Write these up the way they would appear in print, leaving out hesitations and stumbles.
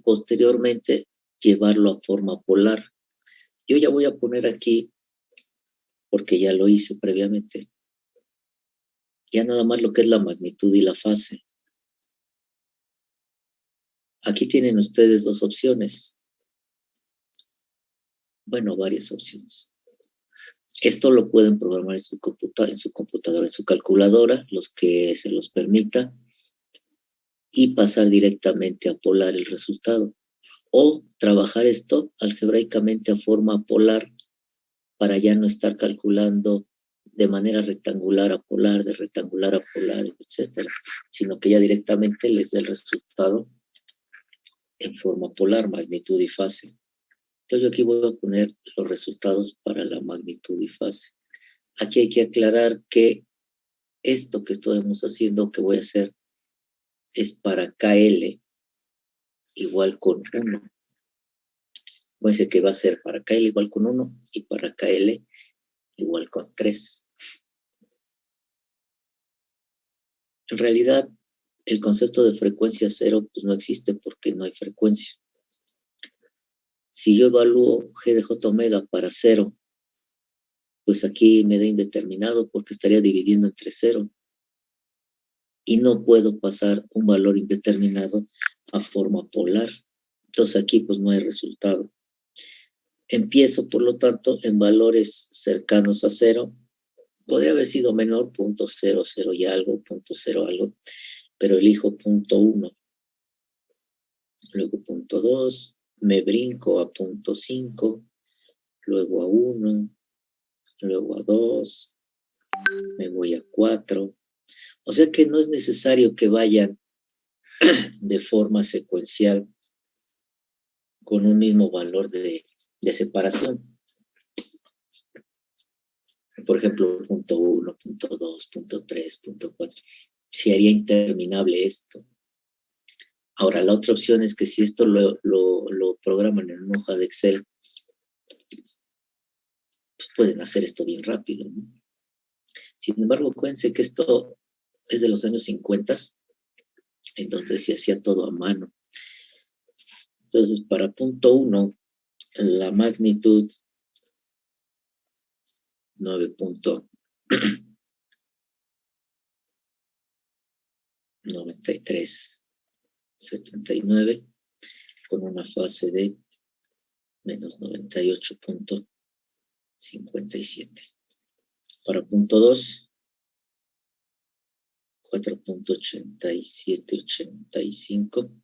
posteriormente llevarlo a forma polar. Yo ya voy a poner aquí, porque ya lo hice previamente, ya nada más lo que es la magnitud y la fase. Aquí tienen ustedes dos opciones. Bueno, varias opciones. Esto lo pueden programar en su computadora, en su calculadora, los que se los permita, y pasar directamente a polar el resultado. O trabajar esto algebraicamente a forma polar para ya no estar calculando de manera rectangular a polar, de rectangular a polar, etcétera, sino que ya directamente les dé el resultado en forma polar, magnitud y fase. Entonces yo aquí voy a poner los resultados para la magnitud y fase. Aquí hay que aclarar que esto que estamos haciendo, que voy a hacer, es para KL igual con 1. Voy a decir que va a ser para KL igual con 1 y para KL igual con 3. En realidad, el concepto de frecuencia cero pues no existe porque no hay frecuencia. Si yo evalúo G de J omega para 0, pues aquí me da indeterminado porque estaría dividiendo entre 0. Y no puedo pasar un valor indeterminado a forma polar. Entonces aquí pues no hay resultado. Empiezo, por lo tanto, en valores cercanos a 0. Podría haber sido menor, 0.00 y algo, 0.0 algo, pero elijo 0.1. Luego 0.2, me brinco a 0.5, luego a 1, luego a 2, me voy a 4. O sea que no es necesario que vayan de forma secuencial con un mismo valor de separación. Por ejemplo, 0.1, 0.2, 0.3, 0.4. Se haría interminable esto. Ahora, la otra opción es que si esto lo programan en una hoja de Excel, pues pueden hacer esto bien rápido, ¿no? Sin embargo, acuérdense que esto es de los años 50, entonces se hacía todo a mano. Entonces, para 0.1, la magnitud 9.9379 con una fase de menos 98.57. Para 0.2, 4.8785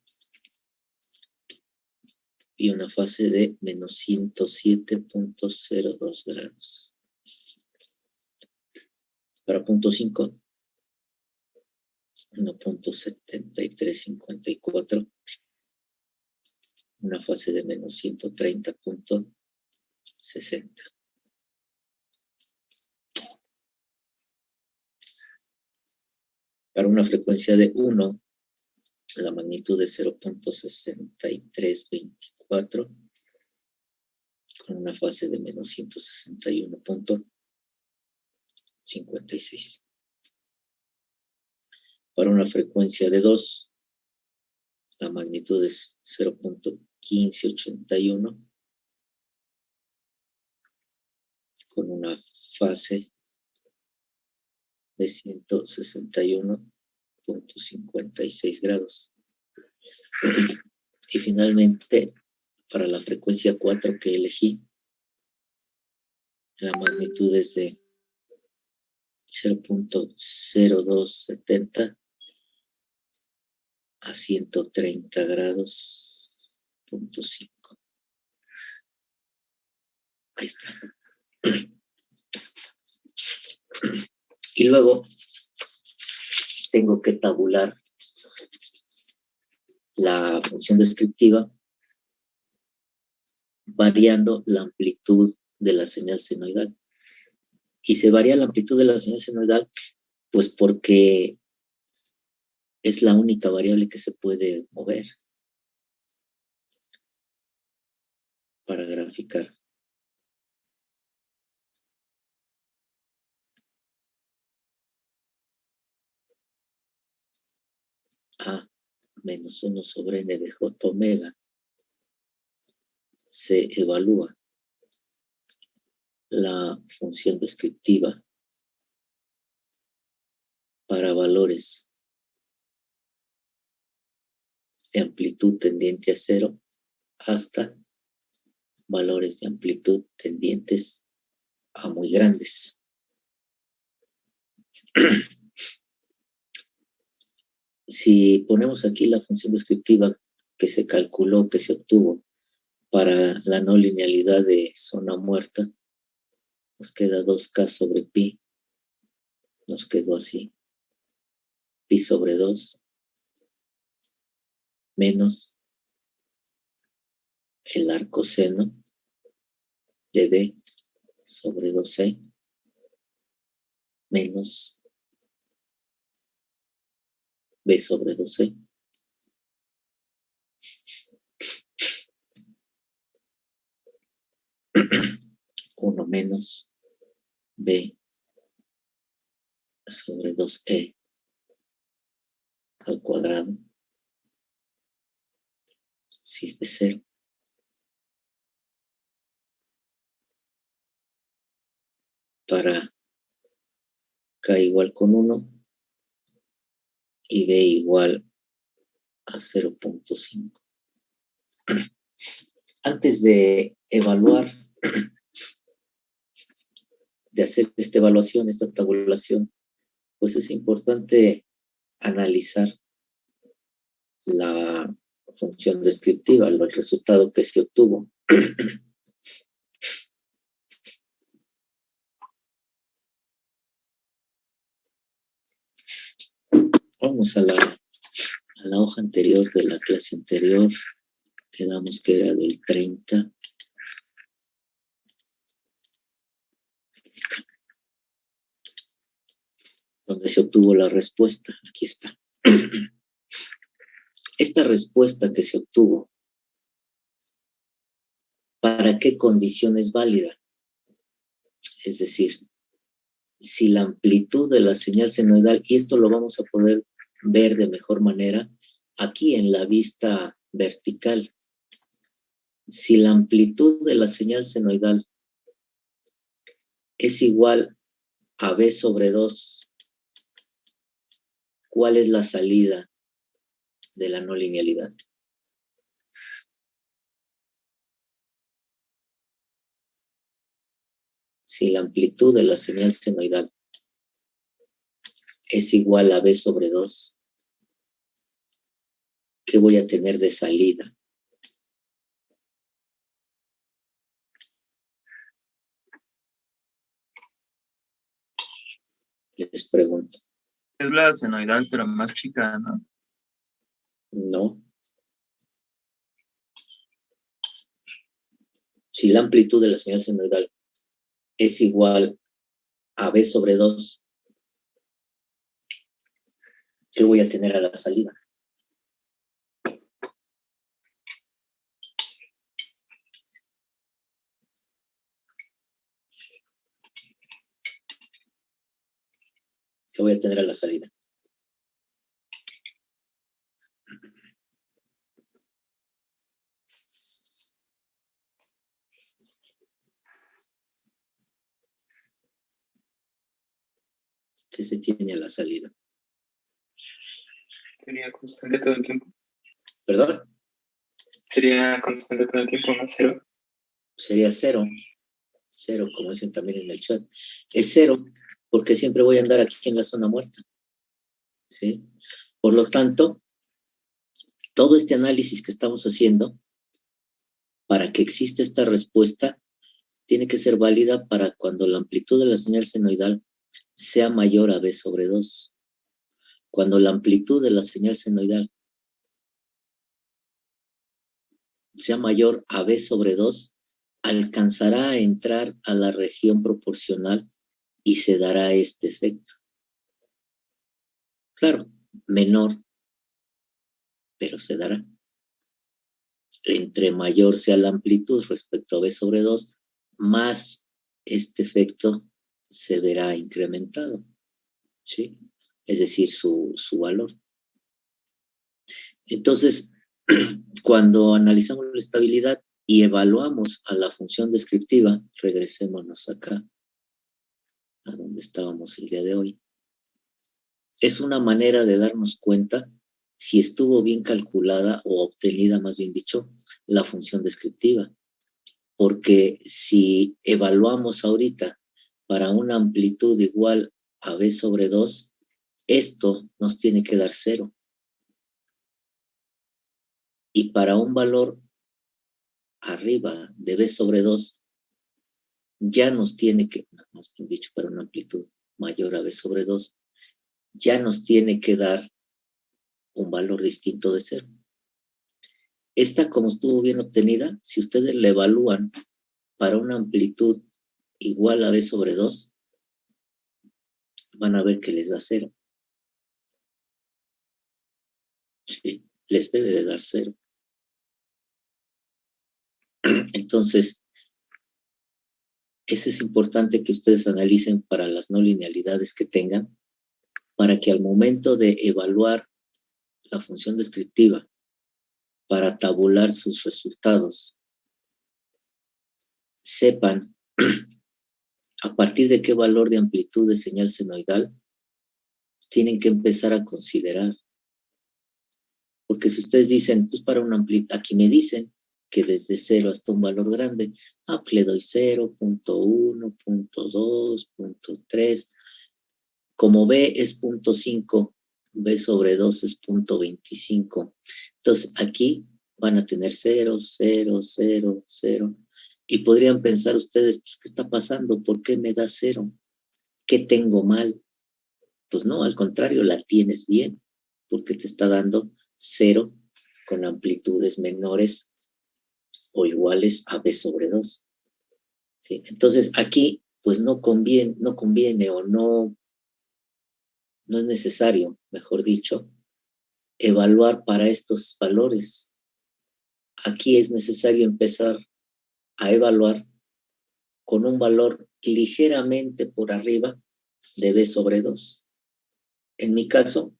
y una fase de menos 107.02 grados. Para 0.5, 1.7354, una fase de menos 130.60. Para una frecuencia de 1, la magnitud es 0.6324, con una fase de menos 161.56. Para una frecuencia de 2, la magnitud es 0.1581, con una fase de 161.56 grados. Y finalmente, para la frecuencia 4 que elegí, la magnitud es de 0.0270 a 130 grados, 0.5. Ahí está. Y luego tengo que tabular la función descriptiva variando la amplitud de la señal senoidal. Y se varía la amplitud de la señal senoidal pues porque es la única variable que se puede mover para graficar. A menos 1 sobre n de j omega se evalúa la función descriptiva para valores de amplitud tendiente a 0 hasta valores de amplitud tendientes a muy grandes. Si ponemos aquí la función descriptiva que se calculó, que se obtuvo para la no linealidad de zona muerta, nos queda 2K sobre pi, nos quedó así, pi sobre 2, menos el arco seno de B sobre 2C, menos B sobre 2C. Uno menos B sobre 2E al cuadrado, si es de 0. Para K igual con 1 y B igual a 0.5. Antes de evaluar, de hacer esta evaluación, esta tabulación, pues es importante analizar la función descriptiva, el resultado que se obtuvo. Vamos a la hoja anterior de la clase anterior. Quedamos que era del 30. Está. Donde se obtuvo la respuesta. Aquí está. Esta respuesta que se obtuvo, ¿para qué condición es válida? Es decir, si la amplitud de la señal senoidal, y esto lo vamos a poder ver de mejor manera aquí en la vista vertical, si la amplitud de la señal senoidal es igual a B sobre 2, ¿cuál es la salida de la no linealidad? Si la amplitud de la señal senoidal es igual a B sobre 2, ¿qué voy a tener de salida? Les pregunto. Es la senoidal, pero más chica, ¿no? No. Si la amplitud de la señal senoidal es igual a B sobre 2, ¿qué voy a tener a la salida? ¿Qué voy a tener a la salida? ¿Qué se tiene a la salida? Sería constante todo el tiempo. ¿Perdón? Sería constante todo el tiempo, ¿no? 0. Sería 0. 0, como dicen también en el chat. Es 0 porque siempre voy a andar aquí en la zona muerta. ¿Sí? Por lo tanto, todo este análisis que estamos haciendo, para que exista esta respuesta, tiene que ser válida para cuando la amplitud de la señal senoidal sea mayor a B sobre 2. Cuando la amplitud de la señal senoidal sea mayor a B sobre 2, alcanzará a entrar a la región proporcional y se dará este efecto. Claro, menor, pero se dará. Entre mayor sea la amplitud respecto a B sobre 2, más este efecto se verá incrementado, ¿sí? Es decir, su valor. Entonces, cuando analizamos la estabilidad, y evaluamos a la función descriptiva, regresémonos acá, a donde estábamos el día de hoy. Es una manera de darnos cuenta si estuvo bien calculada o obtenida, más bien dicho, la función descriptiva. Porque si evaluamos ahorita para una amplitud igual a b sobre 2, esto nos tiene que dar 0. Y para un valor arriba de b sobre 2, ya nos tiene que, más bien dicho, para una amplitud mayor a b sobre 2, ya nos tiene que dar un valor distinto de 0. Esta, como estuvo bien obtenida, si ustedes la evalúan para una amplitud igual a b sobre 2, van a ver que les da 0. Sí, les debe de dar 0. Entonces, eso es importante que ustedes analicen para las no linealidades que tengan, para que al momento de evaluar la función descriptiva, para tabular sus resultados, sepan a partir de qué valor de amplitud de señal senoidal tienen que empezar a considerar. Porque si ustedes dicen, pues para una amplitud, aquí me dicen que desde 0 hasta un valor grande, pues le doy 0, 0.1, 0.2, 0.3. Como B es 0.5, B sobre 2 es 0.25. Entonces aquí van a tener 0, 0, 0, 0. Y podrían pensar ustedes, pues, ¿qué está pasando? ¿Por qué me da 0? ¿Qué tengo mal? Pues no, al contrario, la tienes bien, porque te está dando 0 con amplitudes menores o iguales a B sobre 2. ¿Sí? Entonces aquí, pues no conviene o no es necesario, mejor dicho, evaluar para estos valores. Aquí es necesario empezar a evaluar con un valor ligeramente por arriba de B sobre 2. En mi caso,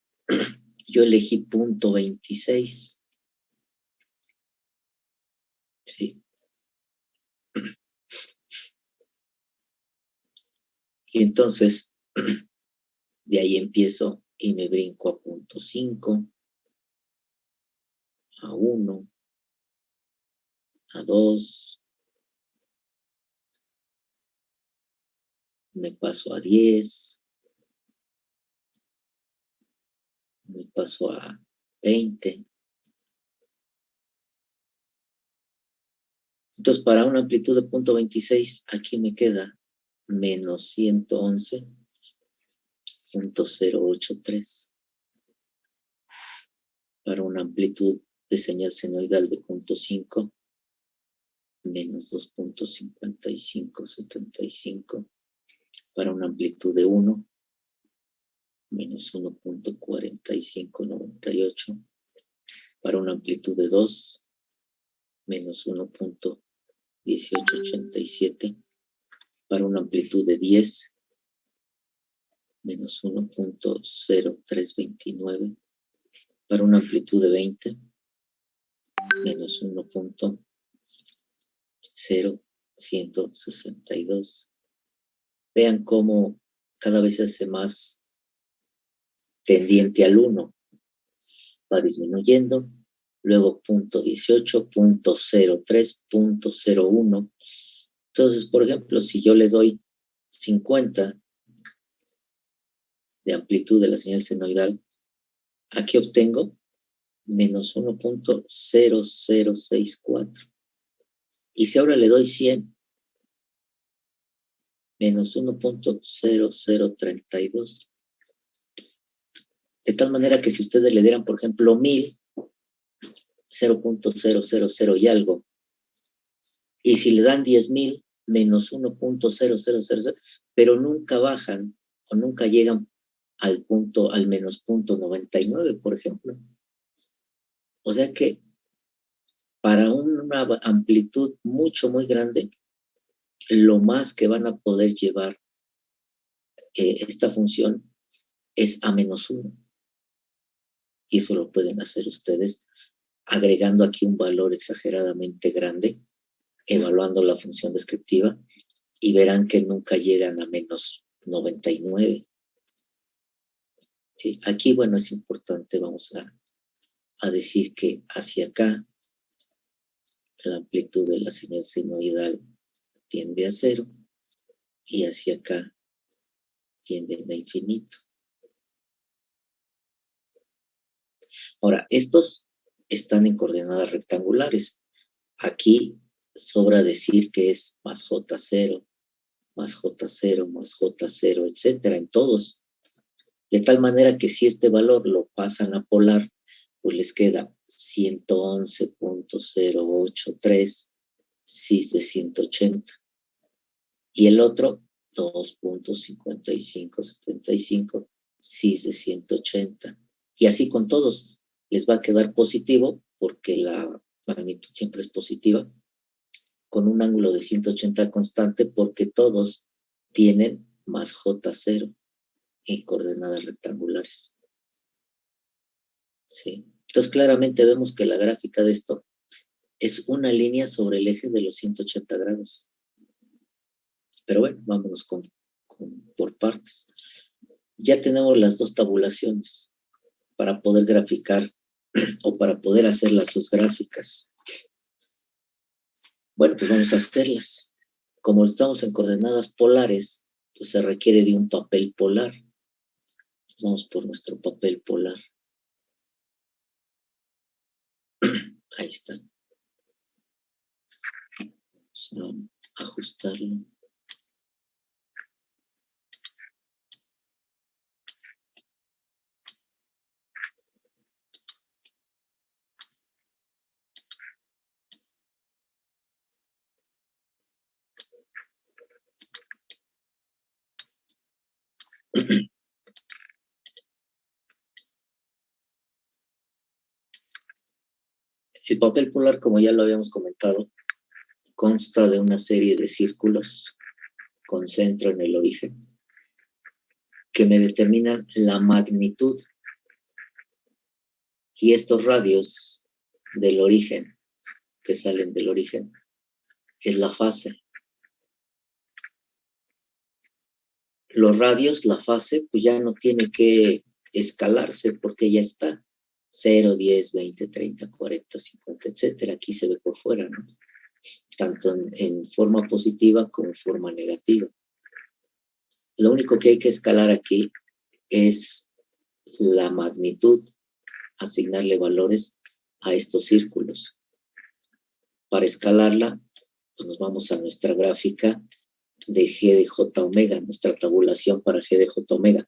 yo elegí 0.26. ¿Sí? Y entonces, de ahí empiezo y me brinco a 0.5, a 1, a 2, me paso a 10, me paso a 20. Entonces, para una amplitud de 0.26, aquí me queda menos 111.083. Para una amplitud de señal senoidal de 0.5, menos 2.5575. Para una amplitud de 1, menos 1.4598. Para una amplitud de 2, menos 1.1887. Para una amplitud de 10, menos 1.0329. Para una amplitud de 20, menos 1.0162. Vean cómo cada vez se hace más tendiente al 1. Va disminuyendo, luego 0.18, 0.03, 0.01. Entonces, por ejemplo, si yo le doy 50 de amplitud de la señal senoidal, aquí obtengo menos 1.0064. Y si ahora le doy 100, menos 1.0032. De tal manera que si ustedes le dieran, por ejemplo, 1000, 0.000 y algo, y si le dan 10,000, menos 1.0000, pero nunca bajan o nunca llegan al menos 0.99, por ejemplo. O sea que para una amplitud muy grande, lo más que van a poder llevar esta función es a menos 1. Y eso lo pueden hacer ustedes agregando aquí un valor exageradamente grande evaluando la función descriptiva y verán que nunca llegan a menos 99. ¿Sí? Aquí, bueno, es importante, vamos a decir que hacia acá la amplitud de la señal senoidal tiende a 0 y hacia acá tiende a infinito. Ahora, estos están en coordenadas rectangulares. Aquí sobra decir que es más J0, más J0, más J0, etcétera, en todos. De tal manera que si este valor lo pasan a polar, pues les queda 111.083 cis de 180. Y el otro, 2.5575 cis de 180. Y así con todos. Les va a quedar positivo porque la magnitud siempre es positiva, con un ángulo de 180 constante porque todos tienen más J0 en coordenadas rectangulares. ¿Sí? Entonces claramente vemos que la gráfica de esto es una línea sobre el eje de los 180 grados. Pero bueno, vámonos por partes. Ya tenemos las dos tabulaciones para poder graficar o para poder hacer las dos gráficas. Bueno, pues vamos a hacerlas. Como estamos en coordenadas polares, pues se requiere de un papel polar. Vamos por nuestro papel polar. Ahí está. Vamos a ajustarlo. El papel polar, como ya lo habíamos comentado, consta de una serie de círculos con centro en el origen que me determinan la magnitud. Y estos radios del origen, que salen del origen, es la fase. Los radios, la fase, pues ya no tiene que escalarse porque ya está 0, 10, 20, 30, 40, 50, etcétera. Aquí se ve por fuera, ¿no? Tanto en forma positiva como en forma negativa. Lo único que hay que escalar aquí es la magnitud, asignarle valores a estos círculos. Para escalarla, pues nos vamos a nuestra gráfica de G de J omega, nuestra tabulación para G de J omega.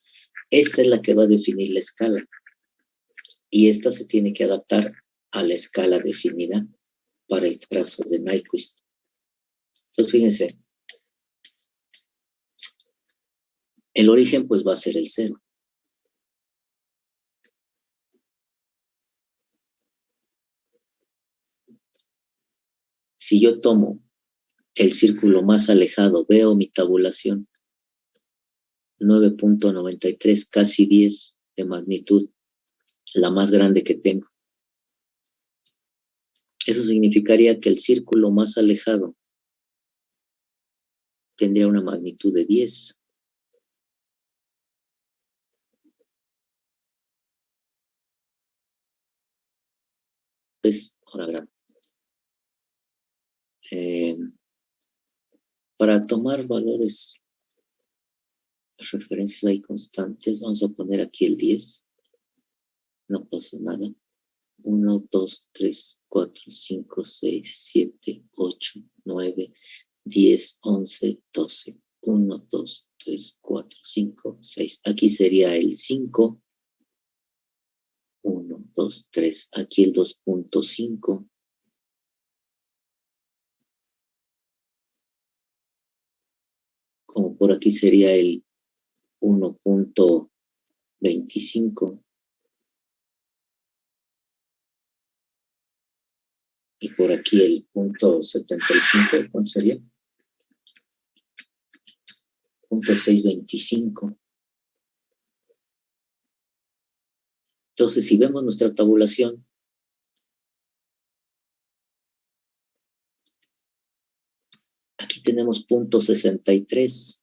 Esta es la que va a definir la escala. Y esta se tiene que adaptar a la escala definida para el trazo de Nyquist. Entonces, fíjense, el origen pues va a ser el 0. Si yo tomo el círculo más alejado, veo mi tabulación, 9.93, casi 10 de magnitud, la más grande que tengo. Eso significaría que el círculo más alejado tendría una magnitud de 10. Entonces, ahora verán. Para tomar valores, referencias ahí constantes, vamos a poner aquí el 10. No pasa nada. 1, 2, 3, 4, 5, 6, 7, 8, 9, 10, 11, 12. 1, 2, 3, 4, 5, 6. Aquí sería el 5. 1, 2, 3. Aquí el 2.5. Como por aquí sería el 1.25. Y por aquí el 0.75, ¿cuánto sería? 0.625. Entonces, si vemos nuestra tabulación, Aquí tenemos punto 63.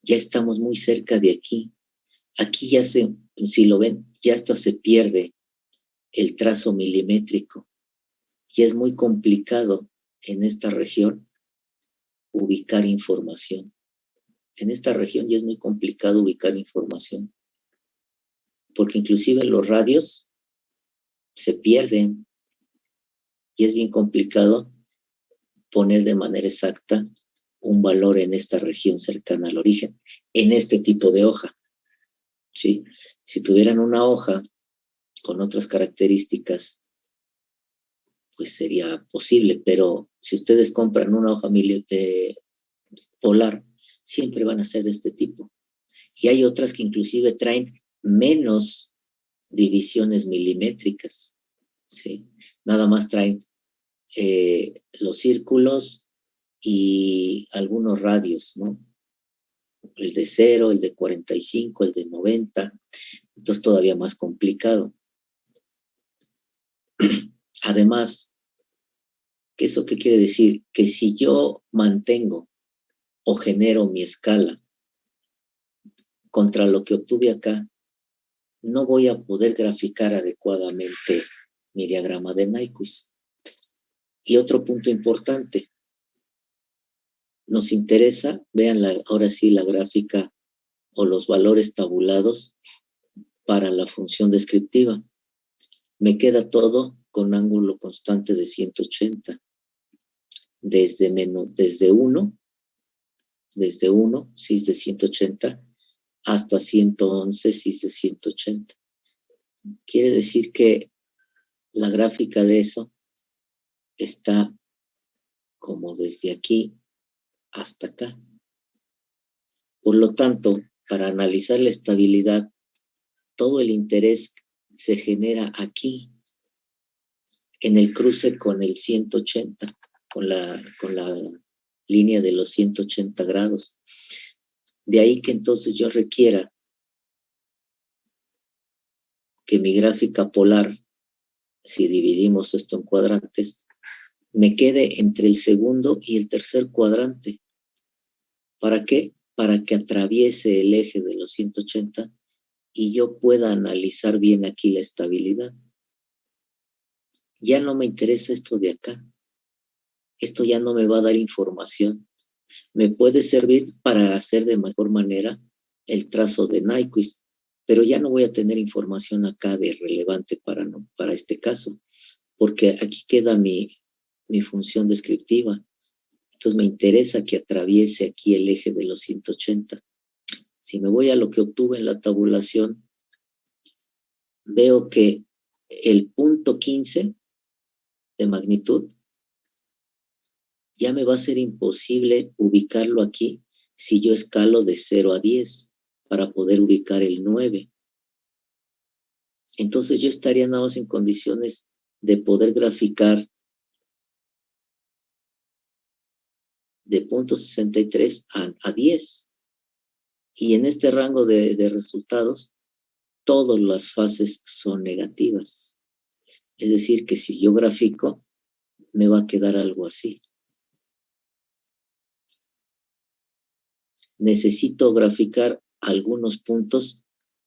Ya estamos muy cerca de aquí. Aquí ya si lo ven, ya hasta se pierde el trazo milimétrico. Y es muy complicado en esta región ubicar información. En esta región ya es muy complicado ubicar información. Porque inclusive los radios se pierden. Y es bien complicado poner de manera exacta un valor en esta región cercana al origen, en este tipo de hoja. ¿Sí? Si tuvieran una hoja con otras características, pues sería posible, pero si ustedes compran una hoja polar, siempre van a ser de este tipo. Y hay otras que inclusive traen menos divisiones milimétricas, ¿sí? Nada más traen los círculos y algunos radios, ¿no? El de 0, el de 45, el de 90, entonces todavía más complicado. Además, ¿eso qué quiere decir? Que si yo mantengo o genero mi escala contra lo que obtuve acá, no voy a poder graficar adecuadamente mi diagrama de Nyquist. Y otro punto importante, nos interesa, vean ahora sí la gráfica o los valores tabulados para la función descriptiva. Me queda todo con ángulo constante de 180. Desde 1, si es de 180, hasta 111, si es de 180. Quiere decir que la gráfica de eso está como desde aquí hasta acá. Por lo tanto, para analizar la estabilidad, todo el interés se genera aquí, en el cruce con el 180, con la línea de los 180 grados. De ahí que entonces yo requiera que mi gráfica polar, si dividimos esto en cuadrantes, me quede entre el segundo y el tercer cuadrante. ¿Para qué? Para que atraviese el eje de los 180 y yo pueda analizar bien aquí la estabilidad. Ya no me interesa esto de acá. Esto ya no me va a dar información. Me puede servir para hacer de mejor manera el trazo de Nyquist, pero ya no voy a tener información acá de relevante para este caso, porque aquí queda mi función descriptiva. Entonces me interesa que atraviese aquí el eje de los 180. Si me voy a lo que obtuve en la tabulación, veo que el punto 15 de magnitud ya me va a ser imposible ubicarlo aquí si yo escalo de 0 a 10 para poder ubicar el 9. Entonces yo estaría nada más en condiciones de poder graficar de punto 63 a 10. Y en este rango de resultados, todas las fases son negativas. Es decir, que si yo grafico, me va a quedar algo así. Necesito graficar algunos puntos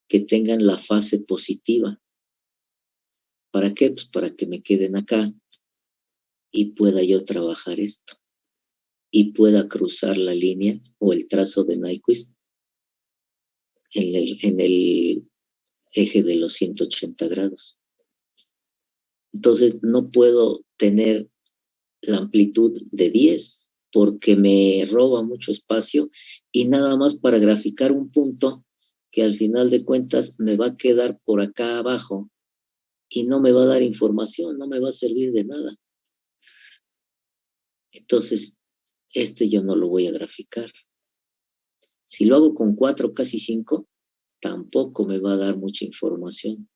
que tengan la fase positiva. ¿Para qué? Pues para que me queden acá y pueda yo trabajar esto. Y pueda cruzar la línea o el trazo de Nyquist en el eje de los 180 grados. Entonces no puedo tener la amplitud de 10 porque me roba mucho espacio y nada más para graficar un punto que al final de cuentas me va a quedar por acá abajo y no me va a dar información, no me va a servir de nada. Entonces, yo no lo voy a graficar. Si lo hago con 4, casi 5, tampoco me va a dar mucha información.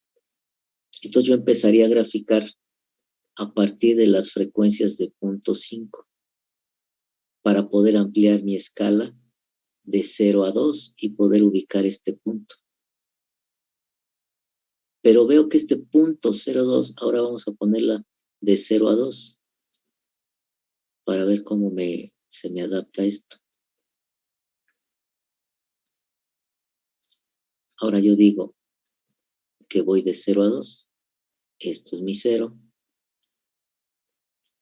Entonces yo empezaría a graficar a partir de las frecuencias de punto 5 para poder ampliar mi escala de 0 a 2 y poder ubicar este punto. Pero veo que este punto 0,2, ahora vamos a ponerla de 0 a 2. para ver cómo se me adapta esto. Ahora yo digo que voy de 0 a 2. Esto es mi 0.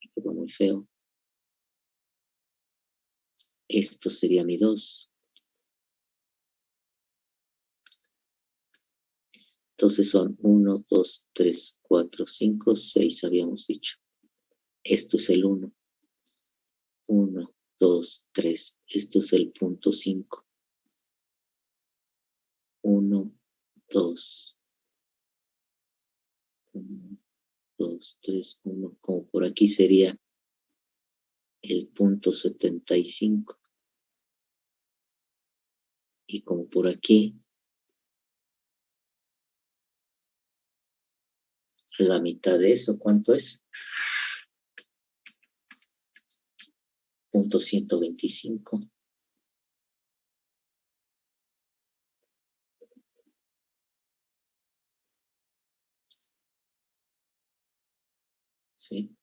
Me quedó muy feo. Esto sería mi 2. Entonces son 1, 2, 3, 4, 5, 6 habíamos dicho. Esto es el 1. 1, 2, 3. Esto es el punto 5. 1, 2. 1, 2, 3, 1. Como por aquí sería el punto 75. Y como por aquí, la mitad de eso, ¿cuánto es? Punto 125. ¿Sí?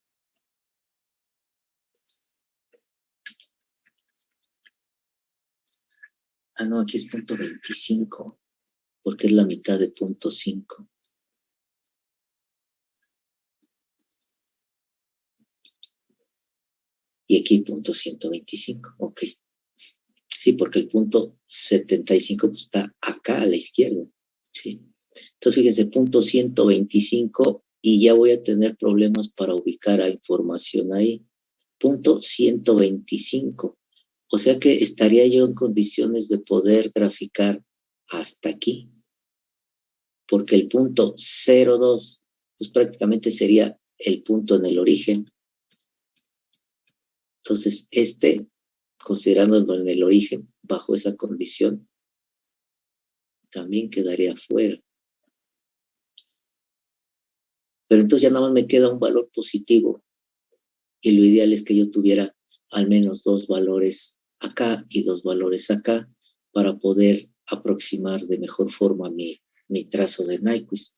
Ah, no, aquí es punto 25, porque es la mitad de punto 5. Y aquí punto 125, ok. Sí, porque el punto 75 pues, está acá a la izquierda, ¿sí? Entonces, fíjense, punto 125 y ya voy a tener problemas para ubicar a información ahí. Punto 125. O sea que estaría yo en condiciones de poder graficar hasta aquí, porque el punto 02 pues prácticamente sería el punto en el origen. Entonces, considerándolo en el origen, bajo esa condición, también quedaría fuera. Pero entonces ya nada más me queda un valor positivo y lo ideal es que yo tuviera al menos 2 valores acá y 2 valores acá para poder aproximar de mejor forma mi trazo de Nyquist.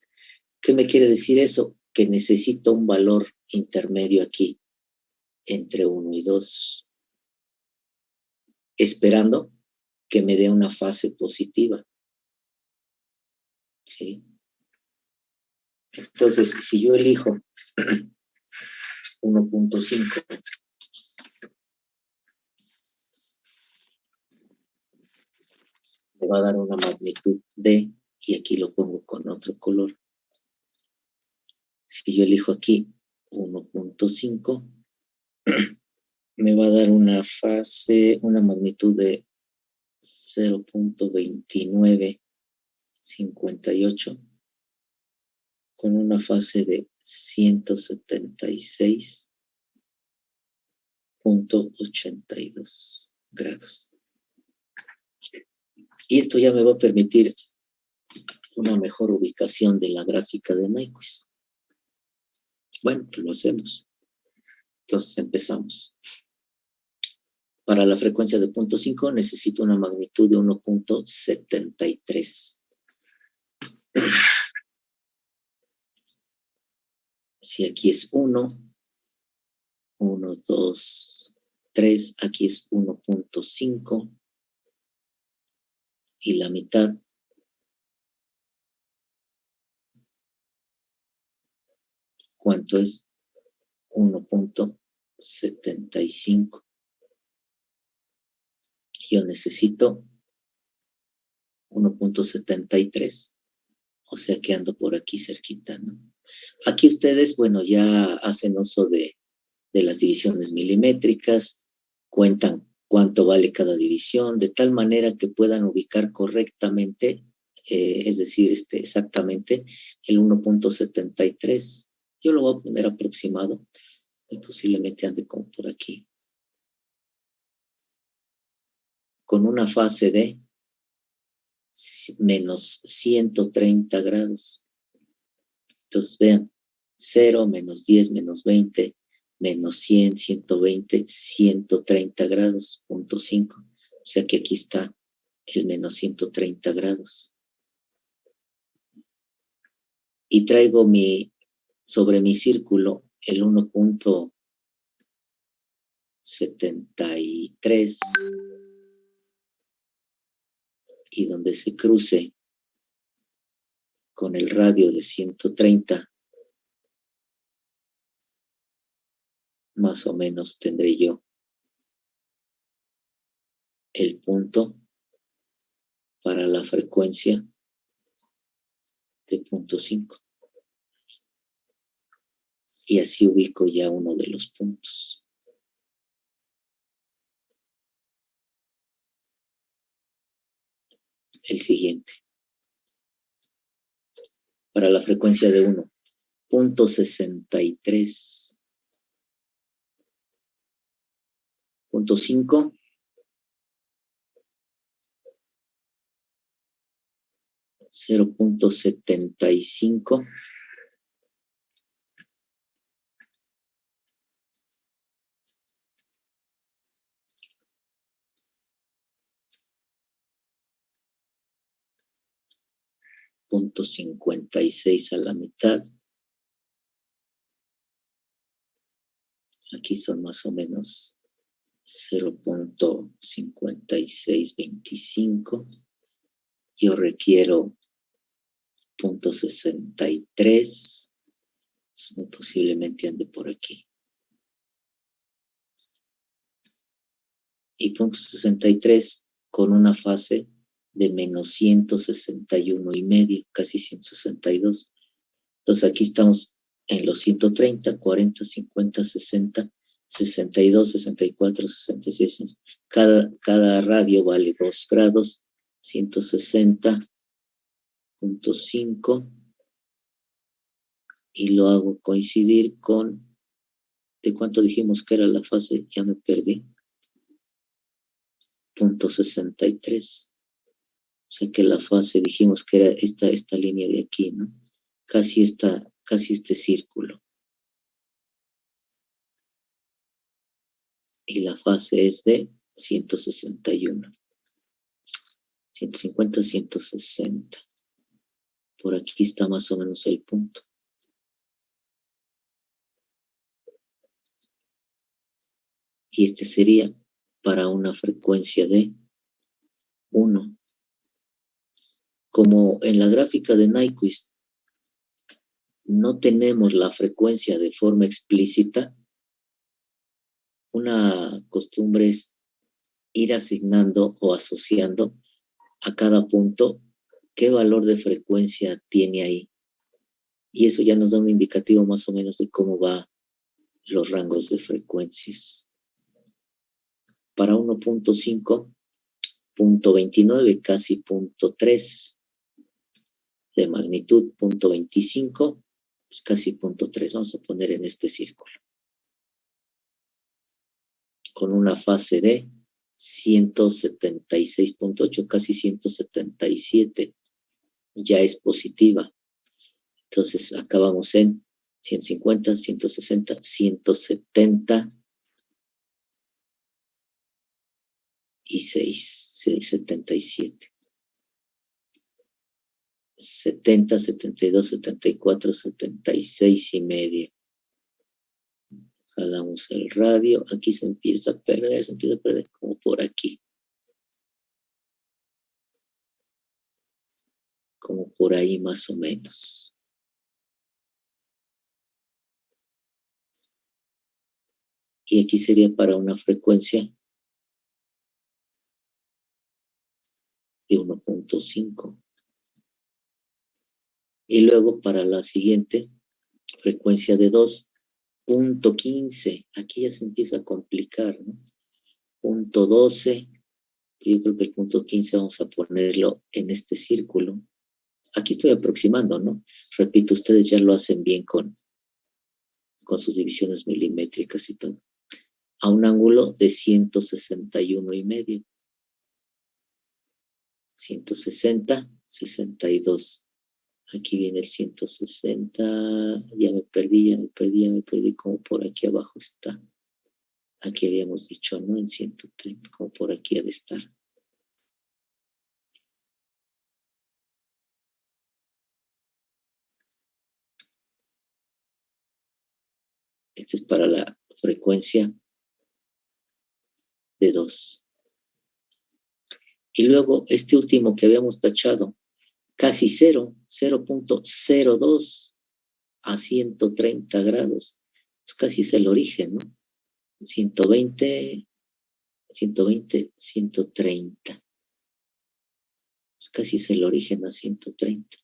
¿Qué me quiere decir eso? Que necesito un valor intermedio aquí entre 1 y 2, esperando que me dé una fase positiva. ¿Sí? Entonces, si yo elijo 1.5, me va a dar una magnitud D, y aquí lo pongo con otro color. Si yo elijo aquí 1.5, me va a dar una magnitud de 0.2958 con una fase de 176.82 grados. Y esto ya me va a permitir una mejor ubicación de la gráfica de Nyquist. Bueno, pues lo hacemos. Entonces empezamos. Para la frecuencia de 0.5 necesito una magnitud de 1.73. Si aquí es 1, 1, 2, 3, aquí es 1.5 y la mitad ¿cuánto es? 1.75. Yo necesito 1.73, o sea que ando por aquí cerquita, ¿no? Aquí ustedes, bueno, ya hacen uso de las divisiones milimétricas, cuentan cuánto vale cada división, de tal manera que puedan ubicar correctamente, es decir, exactamente el 1.73. Yo lo voy a poner aproximado, y posiblemente ande como por aquí, con una fase de menos 130 grados. Entonces vean, 0, menos 10, menos 20, menos 100, 120, 130 grados, punto 5. O sea que aquí está el menos 130 grados. Y traigo sobre mi círculo el 73 y donde se cruce con el radio de 130, más o menos tendré yo el punto para la frecuencia de 0.5. Y así ubico ya uno de los puntos. El siguiente. Para la frecuencia de 1.63. 0.5. 0.75. 0.56 a la mitad. Aquí son más o menos 0.5625. Yo requiero 0.63. Muy posiblemente ande por aquí. Y 0.63 con una fase de menos 161,5, casi 162. Entonces aquí estamos en los 130, 40, 50, 60, 62, 64, 66. Cada radio vale 2 grados, 160.5, y lo hago coincidir con, ¿de cuánto dijimos que era la fase? Ya me perdí. 0.63. O sea que la fase dijimos que era esta línea de aquí, ¿no? Casi este círculo. Y la fase es de 161. 150, 160. Por aquí está más o menos el punto. Y este sería para una frecuencia de 1. Como en la gráfica de Nyquist no tenemos la frecuencia de forma explícita, una costumbre es ir asignando o asociando a cada punto qué valor de frecuencia tiene ahí. Y eso ya nos da un indicativo más o menos de cómo va los rangos de frecuencias. Para 1.5, 0.29, casi 0.3 de magnitud, 0.25, pues casi 0.3, vamos a poner en este círculo. Con una fase de 176.8, casi 177, ya es positiva. Entonces acabamos en 150, 160, 170 y 77. 70, 72, 74, 76 y medio. Jalamos el radio. Aquí se empieza a perder como por aquí. Como por ahí más o menos. Y aquí sería para una frecuencia de 1.5. Y luego para la siguiente frecuencia de 2.15. Aquí ya se empieza a complicar, ¿no? 0.12. Yo creo que el 0.15 vamos a ponerlo en este círculo. Aquí estoy aproximando, ¿no? Repito, ustedes ya lo hacen bien con sus divisiones milimétricas y todo. A un ángulo de 161,5. 160, 62. Aquí viene el 160. Ya me perdí, como por aquí abajo está. Aquí habíamos dicho, ¿no? En 130, como por aquí ha de estar. Este es para la frecuencia de 2. Y luego este último que habíamos tachado, casi 0.02 a 130 grados. Pues casi es el origen, ¿no? 120, 130. Pues casi es el origen a 130.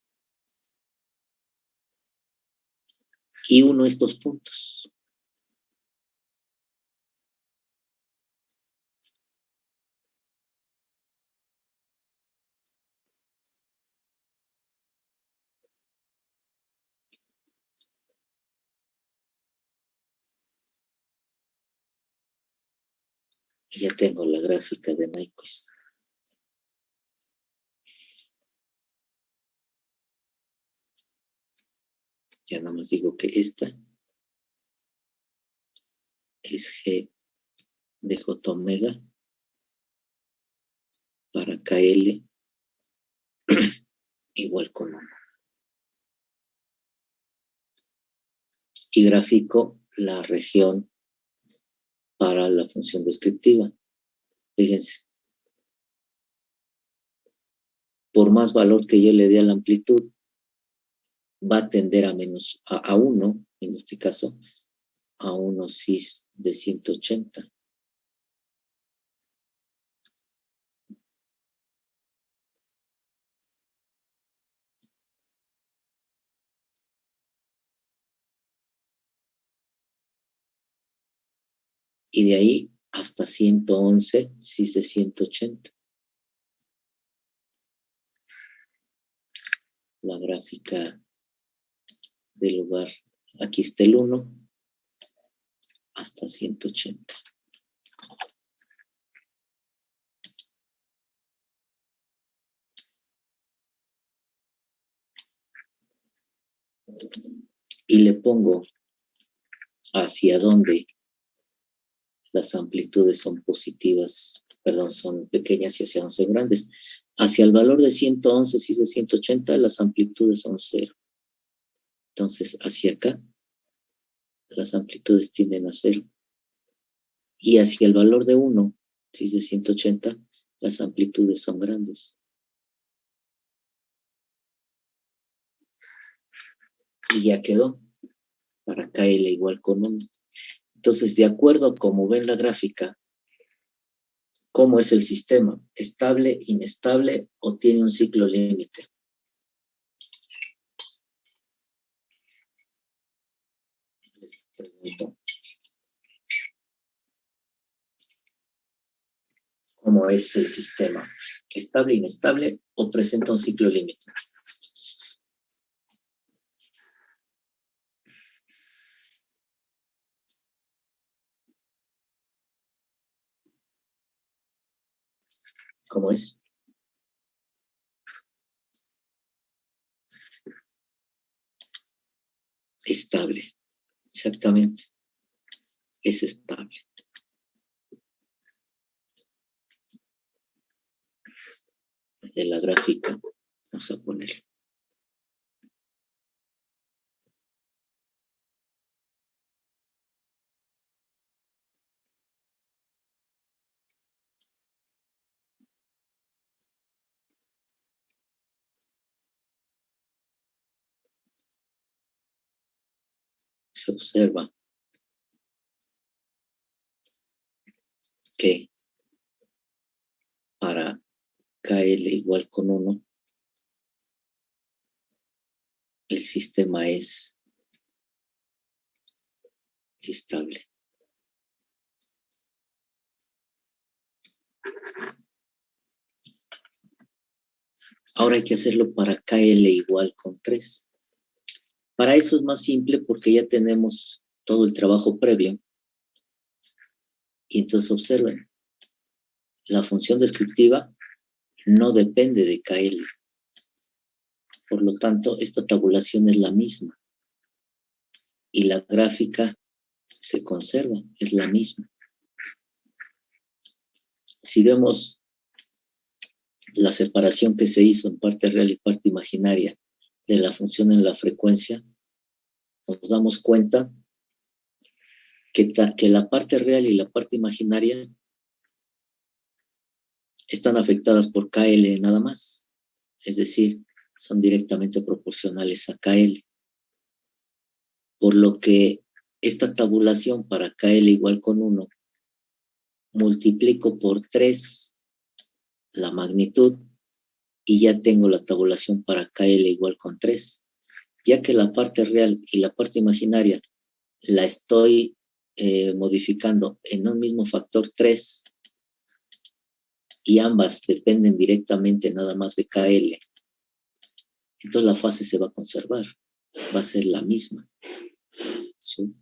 Y uno de estos puntos. Y ya tengo la gráfica de Nyquist. Ya nada más digo que esta es G de J omega para KL igual con 1. Y grafico la región para la función descriptiva. Fíjense. Por más valor que yo le dé a la amplitud, va a tender a menos a 1, en este caso, a 1 cis de 180. Y de ahí hasta 111 cis de 180. La gráfica del lugar. Aquí está el 1 hasta 180. Y le pongo hacia dónde las amplitudes son positivas, perdón, son pequeñas y hacia dónde son grandes. Hacia el valor de 111 cis de 180, las amplitudes son 0. Entonces, hacia acá, las amplitudes tienden a 0. Y hacia el valor de 1 cis de 180, las amplitudes son grandes. Y ya quedó. Para KL igual con 1. Entonces, de acuerdo a cómo ven la gráfica, ¿cómo es el sistema? ¿Estable, inestable o tiene un ciclo límite? Les pregunto. ¿Cómo es el sistema? ¿Estable, inestable o presenta un ciclo límite? ¿Cómo es? Estable, exactamente. Es estable. De la gráfica, vamos a poner. Se observa que para KL igual con 1, el sistema es estable. Ahora hay que hacerlo para KL igual con 3. Para eso es más simple porque ya tenemos todo el trabajo previo. Y entonces observen, la función descriptiva no depende de KL. Por lo tanto, esta tabulación es la misma. Y la gráfica se conserva, es la misma. Si vemos la separación que se hizo en parte real y parte imaginaria de la función en la frecuencia, nos damos cuenta que la parte real y la parte imaginaria están afectadas por KL nada más. Es decir, son directamente proporcionales a KL. Por lo que esta tabulación para KL igual con 1, multiplico por 3 la magnitud y ya tengo la tabulación para KL igual con 3. Ya que la parte real y la parte imaginaria la estoy modificando en un mismo factor 3 y ambas dependen directamente nada más de KL, entonces la fase se va a conservar, va a ser la misma. ¿Sí?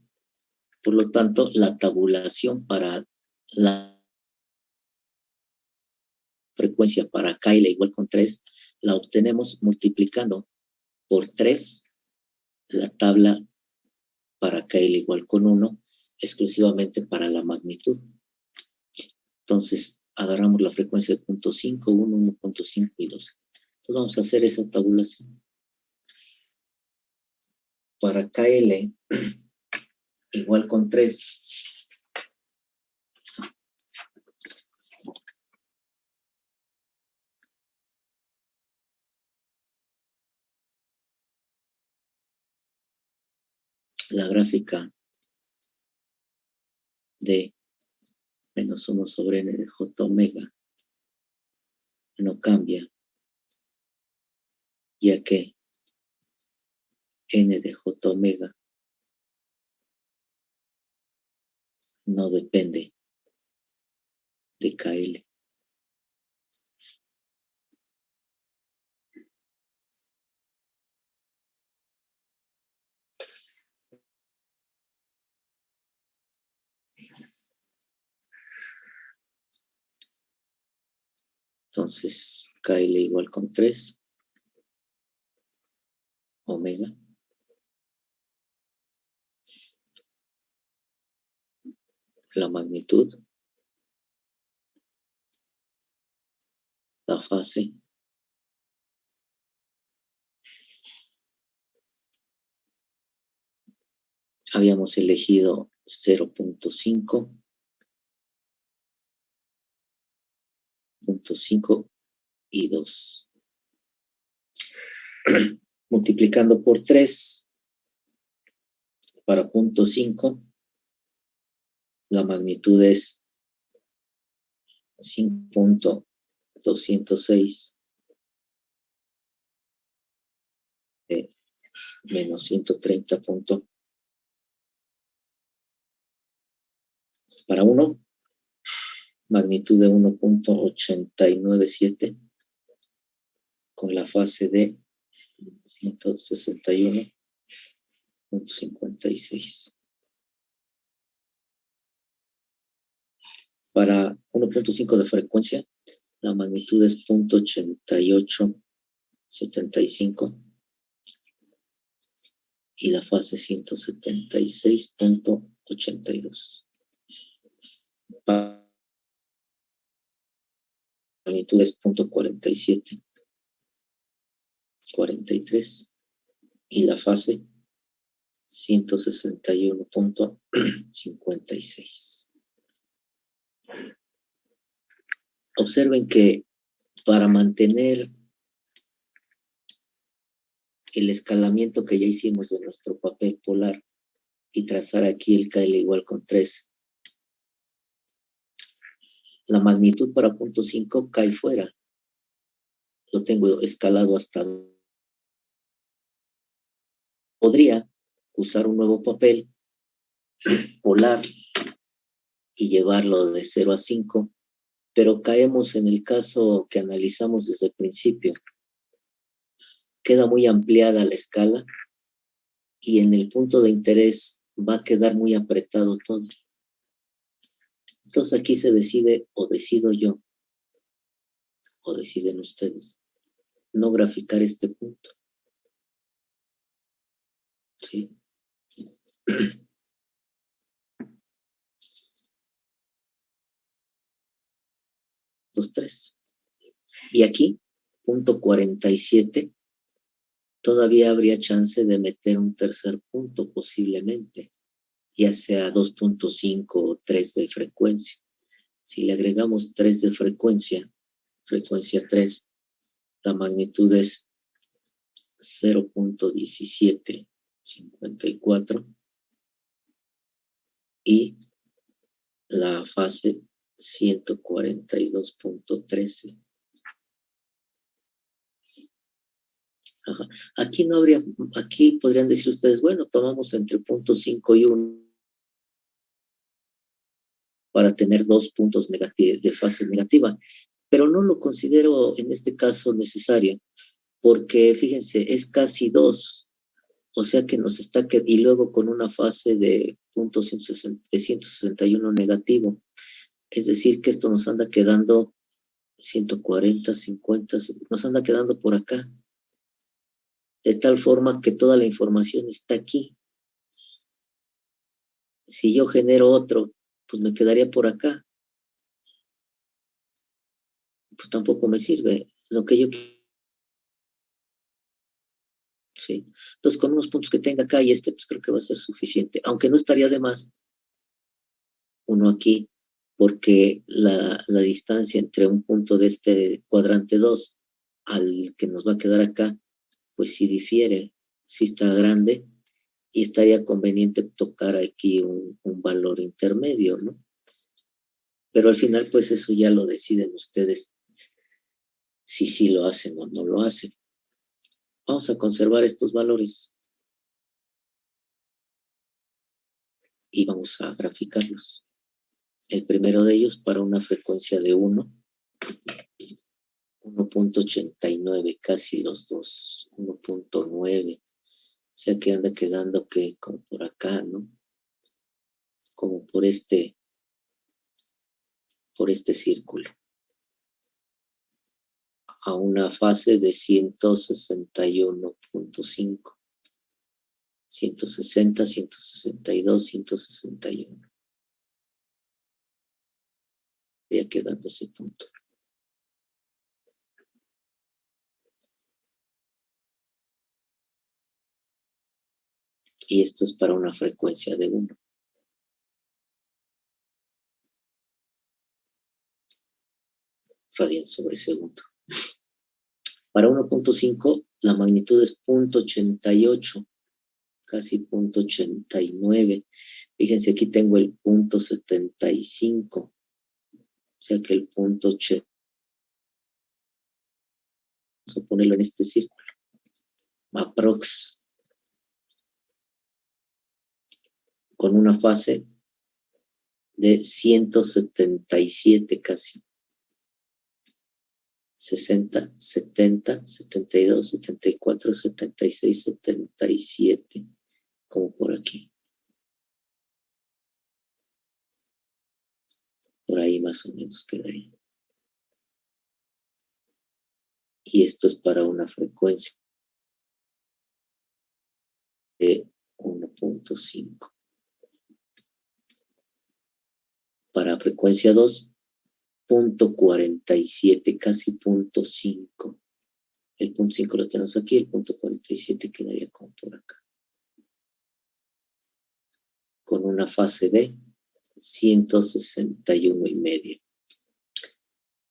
Por lo tanto, la tabulación para la frecuencia para KL igual con 3 la obtenemos multiplicando por 3 la tabla para KL igual con 1 exclusivamente para la magnitud. Entonces, agarramos la frecuencia de 0.5, 1, 1.5 y 2. Entonces, vamos a hacer esa tabulación. Para KL igual con 3, la gráfica de menos 1 sobre n de j omega no cambia, ya que n de j omega no depende de KL. Entonces, KL igual con 3 omega la magnitud, la fase, habíamos elegido 0.5, 0.5 y 2. Multiplicando por 3 para 0.5, la magnitud es 5.206 menos 130 punto. Para 1, magnitud de 1.897 con la fase de 161.56. Para 1.5 de frecuencia, la magnitud es 0.8875 y la fase 176.82. Para la magnitud es 0.4743 y la fase 161.56. Observen que para mantener el escalamiento que ya hicimos de nuestro papel polar y trazar aquí el KL igual con 3, la magnitud para 0.5 cae fuera. Lo tengo escalado hasta... Podría usar un nuevo papel polar y llevarlo de 0 a 5, pero caemos en el caso que analizamos desde el principio. Queda muy ampliada la escala y en el punto de interés va a quedar muy apretado todo. Entonces aquí se decide, o decido yo, o deciden ustedes, no graficar este punto. ¿Sí? 2, 3. Y aquí, punto 47, todavía habría chance de meter un tercer punto posiblemente, ya sea 2.5 o 3 de frecuencia. Si le agregamos 3 de frecuencia, frecuencia 3, la magnitud es 0.1754 y la fase 142.13. Ajá. Aquí no habría, aquí podrían decir ustedes, bueno, tomamos entre 0.5 y 1 para tener 2 puntos de fase negativa, pero no lo considero en este caso necesario, porque fíjense, es casi 2, o sea que nos está, y luego con una fase de 161 negativo, es decir, que esto nos anda quedando 140, 50, nos anda quedando por acá, de tal forma que toda la información está aquí. Si yo genero otro, pues me quedaría por acá. Pues tampoco me sirve. Lo que yo sí. Entonces, con unos puntos que tenga acá y pues creo que va a ser suficiente. Aunque no estaría de más uno aquí, porque la distancia entre un punto de este cuadrante 2 al que nos va a quedar acá, pues sí difiere, sí está grande, y estaría conveniente tocar aquí un valor intermedio, ¿no? Pero al final, pues eso ya lo deciden ustedes si sí lo hacen o no lo hacen. Vamos a conservar estos valores y vamos a graficarlos. El primero de ellos para una frecuencia de 1.89, casi los dos, 1.9. O sea que anda quedando que como por acá, ¿no? Como por este círculo. A una fase de 161.5. 160, 162, 161. Estaría quedando ese punto. Y esto es para una frecuencia de 1. Radian sobre segundo. Para 1.5, la magnitud es 0.88, casi 0.89. Fíjense, aquí tengo el 0.75. O sea que el 0.80, vamos a ponerlo en este círculo. Aprox. Con una fase de 177 casi. 60, 70, 72, 74, 76, 77, como por aquí. Por ahí más o menos quedaría. Y esto es para una frecuencia de 1.5. Para frecuencia 2, 0.47, casi 0.5. El 0.5 lo tenemos aquí, el 0.47 quedaría como por acá. Con una fase de 161,5.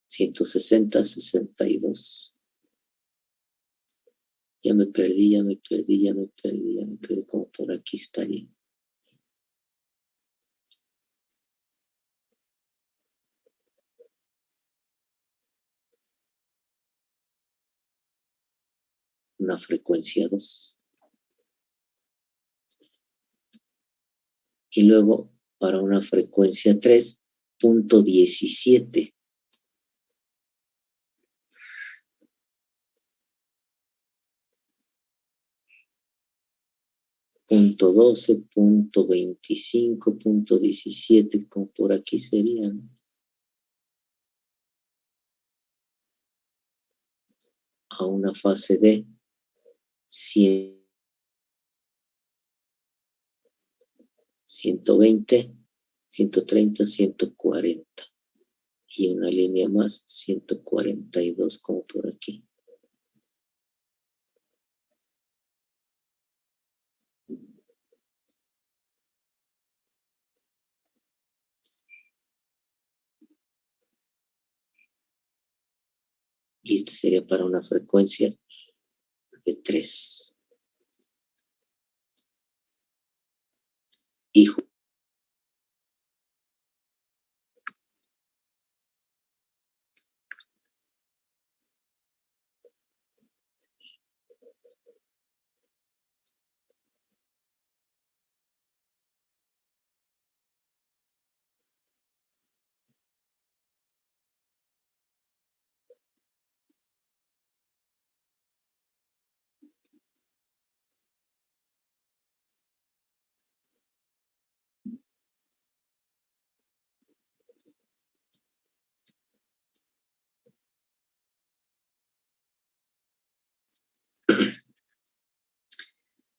160, 62. Ya me perdí, como por aquí estaría. Una frecuencia 2. Y luego, para una frecuencia 3, 0.17. .12, 0.25, 0.17, como por aquí serían. A una fase de 100, 120, 130, 140. Y una línea más, 142, como por aquí. Y este sería para una frecuencia de 3. Y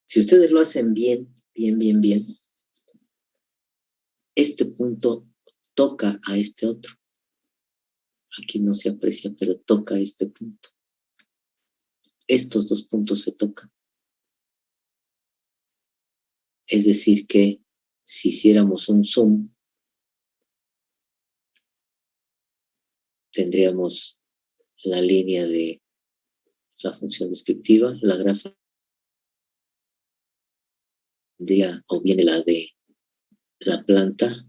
si ustedes lo hacen bien, este punto toca a este otro. Aquí no se aprecia, pero toca este punto. Estos dos puntos se tocan. Es decir que si hiciéramos un zoom, tendríamos la línea de la función descriptiva, la gráfica, o viene la de la planta,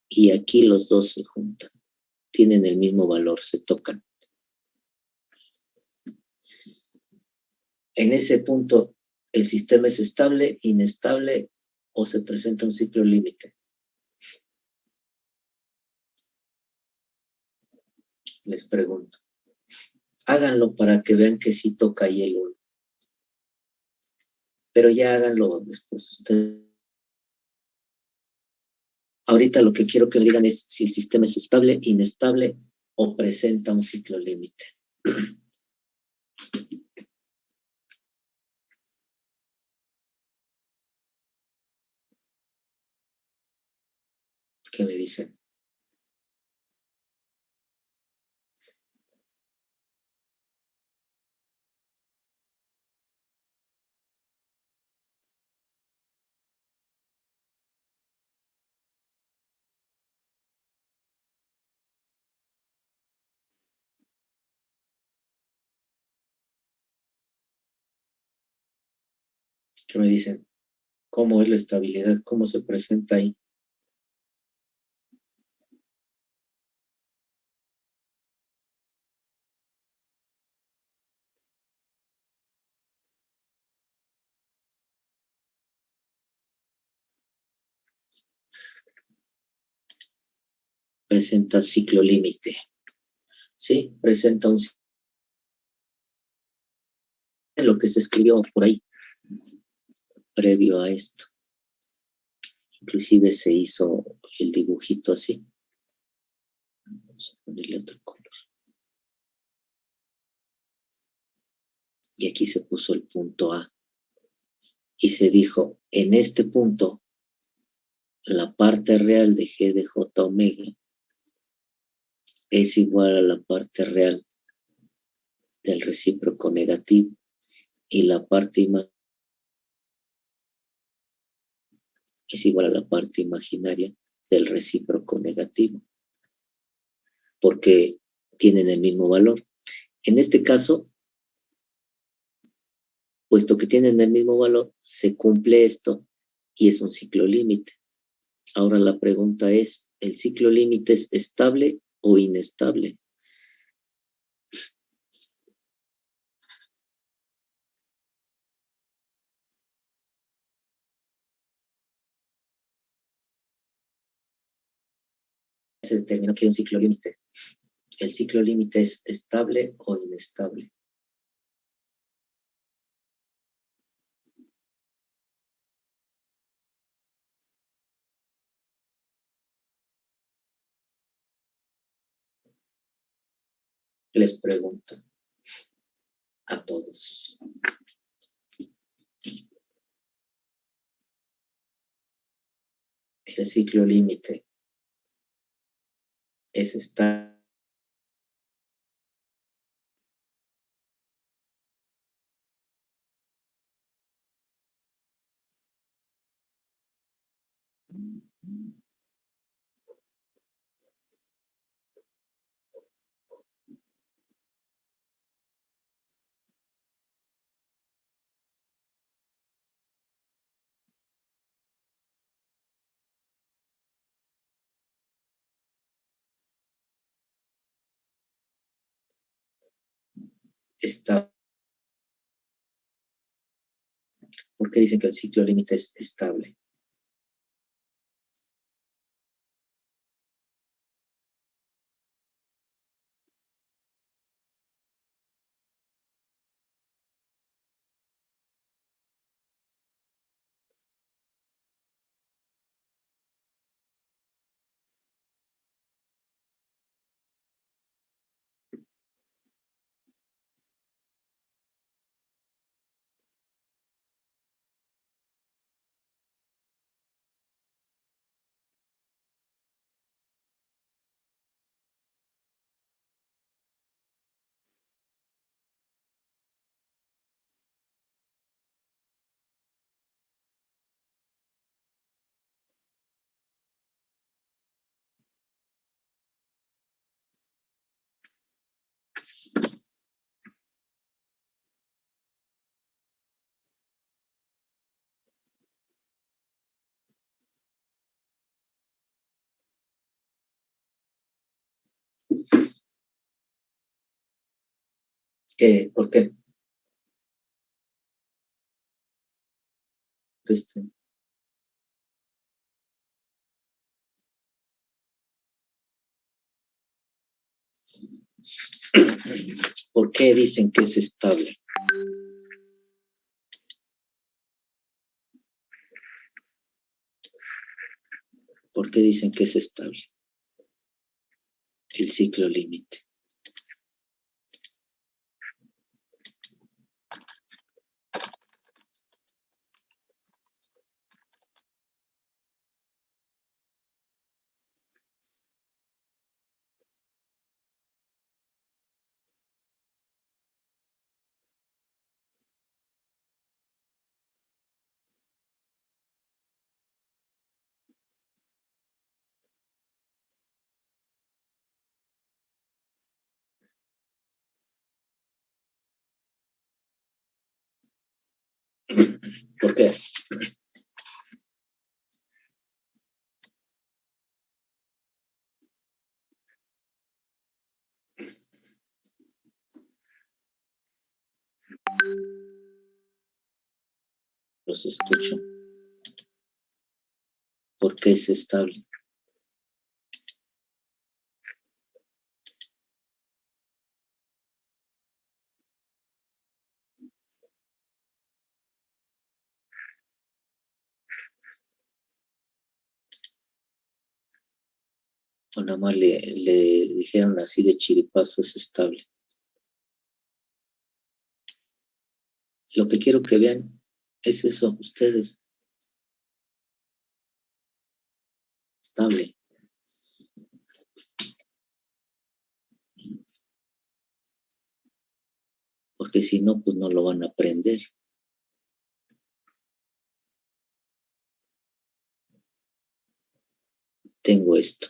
y aquí los dos se juntan. Tienen el mismo valor, se tocan. En ese punto, el sistema es estable, inestable, o se presenta un ciclo límite. Les pregunto. Háganlo para que vean que sí toca ahí el 1. Pero ya háganlo después ustedes. Ahorita lo que quiero que me digan es si el sistema es estable, inestable o presenta un ciclo límite. ¿Qué me dicen? ¿Qué me dicen? ¿Cómo es la estabilidad? ¿Cómo se presenta ahí? Presenta ciclo límite. Sí, presenta un ciclo. Lo que se escribió por ahí, previo a esto. Inclusive se hizo el dibujito así. Vamos a ponerle otro color. Y aquí se puso el punto A. Y se dijo, en este punto, la parte real de G de J omega es igual a la parte real del recíproco negativo y la parte es igual a la parte imaginaria del recíproco negativo, porque tienen el mismo valor. En este caso, puesto que tienen el mismo valor, se cumple esto y es un ciclo límite. Ahora la pregunta es, ¿el ciclo límite es estable o inestable? Se determinó que hay un ciclo límite. ¿El ciclo límite es estable o inestable? Les pregunto a todos. ¿El ciclo límite es estable? estable. ¿Por qué dicen que el ciclo límite es estable? ¿Por qué? Este, ¿Por qué dicen que es estable? ¿Por qué dicen que es estable? El ciclo límite. ¿Por qué? Los escucho. ¿Por qué es estable? O nada más le dijeron así de chiripazo, es estable. Lo que quiero que vean es eso, ustedes. Estable. Porque si no, pues no lo van a aprender. Tengo esto.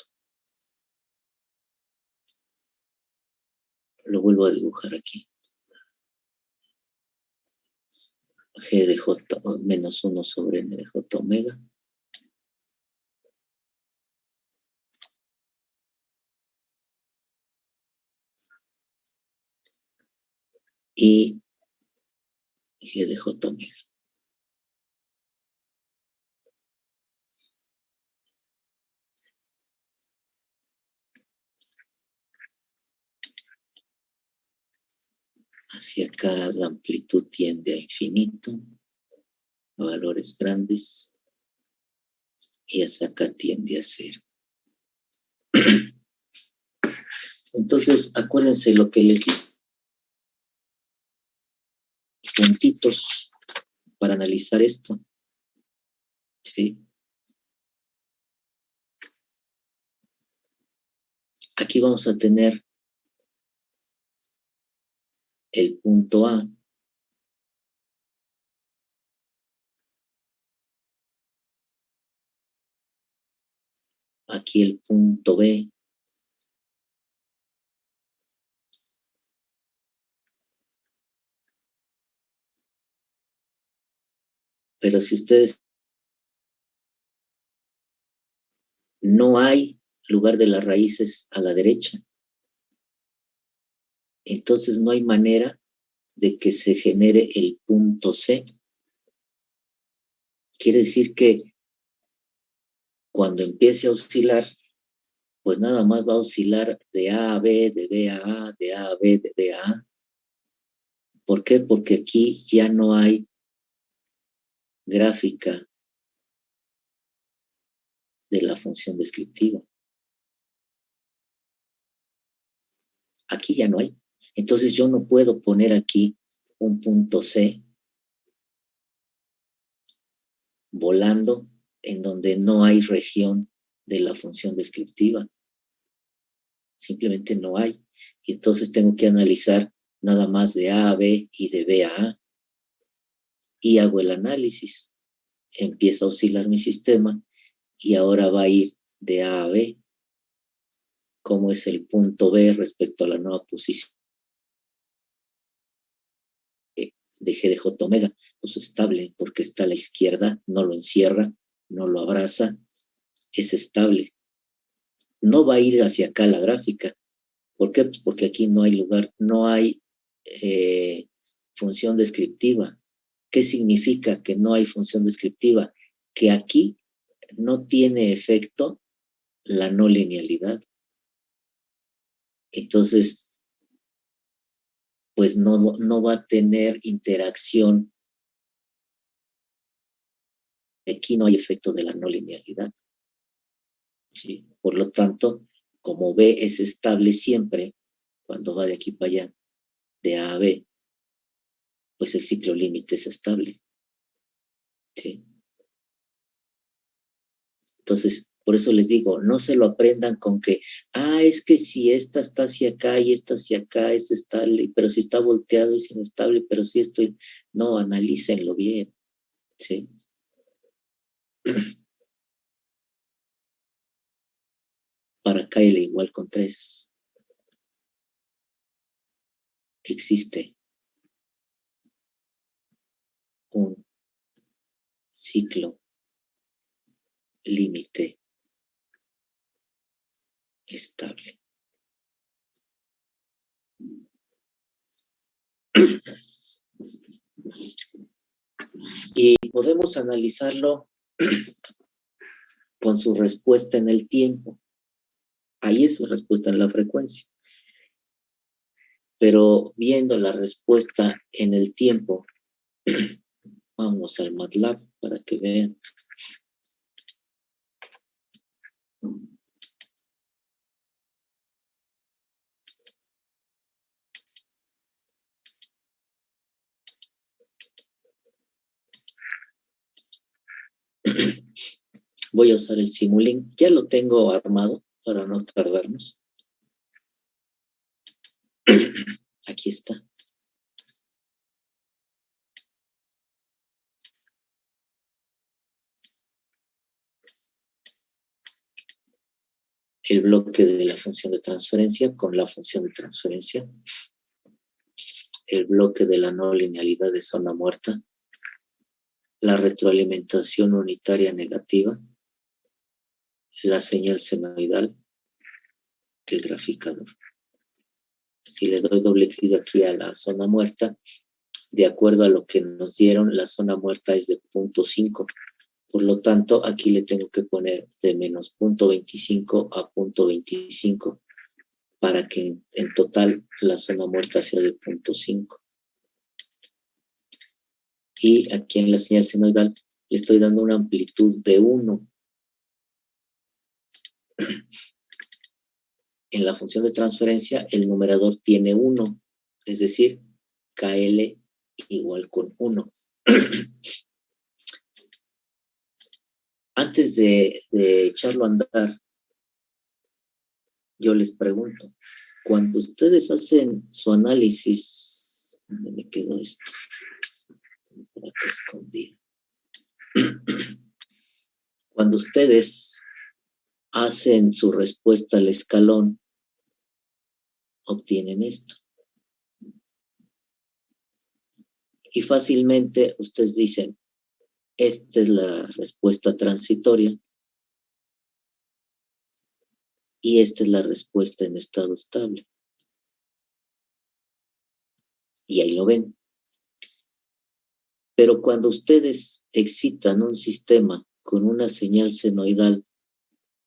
Lo vuelvo a dibujar aquí. G de J menos 1 sobre N de J omega. Y G de J omega. Hacia acá la amplitud tiende a infinito, a valores grandes, y hacia acá tiende a cero. Entonces, acuérdense lo que les di. Puntitos para analizar esto. ¿Sí? Aquí vamos a tener el punto A. Aquí el punto B. Pero si ustedes no hay lugar de las raíces a la derecha, entonces no hay manera de que se genere el punto C. Quiere decir que cuando empiece a oscilar, pues nada más va a oscilar de A a B, de B a A, de A a B, de B a A. ¿Por qué? Porque aquí ya no hay gráfica de la función descriptiva. Aquí ya no hay. Entonces yo no puedo poner aquí un punto C volando en donde no hay región de la función descriptiva. Simplemente no hay. Y entonces tengo que analizar nada más de A a B y de B a A. Y hago el análisis. Empieza a oscilar mi sistema y ahora va a ir de A a B. ¿Cómo es el punto B respecto a la nueva posición de G de J omega? Pues estable, porque está a la izquierda, no lo encierra, no lo abraza, es estable. No va a ir hacia acá la gráfica. ¿Por qué? Pues porque aquí no hay lugar, no hay función descriptiva. ¿Qué significa que no hay función descriptiva? Que aquí no tiene efecto la no linealidad. Entonces, pues no va a tener interacción. Aquí no hay efecto de la no linealidad. ¿Sí? Por lo tanto, como B es estable siempre, cuando va de aquí para allá, de A a B, pues el ciclo límite es estable. ¿Sí? Entonces, por eso les digo, no se lo aprendan con que, es que si esta está hacia acá y esta hacia acá es estable, pero si está volteado es inestable, pero si estoy, no, analícenlo bien, ¿sí? Para KL igual con 3, existe un ciclo límite estable. Y podemos analizarlo con su respuesta en el tiempo. Ahí es su respuesta en la frecuencia. Pero viendo la respuesta en el tiempo, vamos al MATLAB para que vean. Voy a usar el Simulink. Ya lo tengo armado para no tardarnos. Aquí está. El bloque de la función de transferencia con la función de transferencia. El bloque de la no linealidad de zona muerta. La retroalimentación unitaria negativa. La señal senoidal. El graficador. Si le doy doble clic aquí a la zona muerta, de acuerdo a lo que nos dieron, la zona muerta es de 0.5. Por lo tanto, aquí le tengo que poner de menos 0.25 a 0.25 para que en total la zona muerta sea de 0.5. Y aquí en la señal senoidal le estoy dando una amplitud de 1. En la función de transferencia, el numerador tiene 1, es decir, KL igual con 1. Antes de echarlo a andar, yo les pregunto, cuando ustedes hacen su análisis, ¿dónde me quedó esto? Por acá escondí. Cuando ustedes hacen su respuesta al escalón, obtienen esto. Y fácilmente ustedes dicen, esta es la respuesta transitoria y esta es la respuesta en estado estable. y ahí lo ven. Pero cuando ustedes excitan un sistema con una señal senoidal,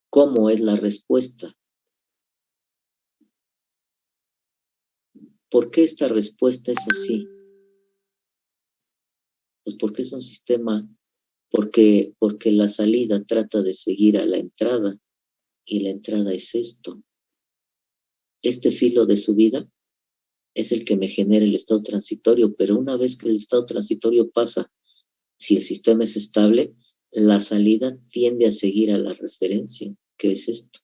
¿cómo es la respuesta? ¿Por qué esta respuesta es así? Pues porque es un sistema, porque la salida trata de seguir a la entrada y la entrada es esto. Este filo de subida es el que me genera el estado transitorio, pero una vez que el estado transitorio pasa, si el sistema es estable, la salida tiende a seguir a la referencia, que es esto.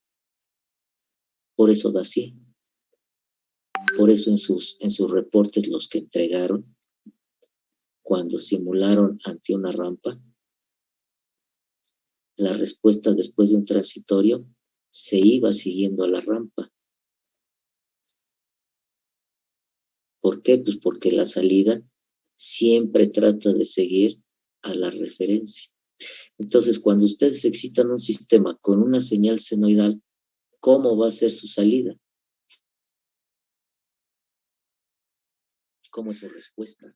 Por eso da así. Por eso en sus reportes los que entregaron, cuando simularon ante una rampa, la respuesta después de un transitorio se iba siguiendo a la rampa. ¿Por qué? Pues porque la salida siempre trata de seguir a la referencia. Entonces, cuando ustedes excitan un sistema con una señal senoidal, ¿cómo va a ser su salida? ¿Cómo es su respuesta?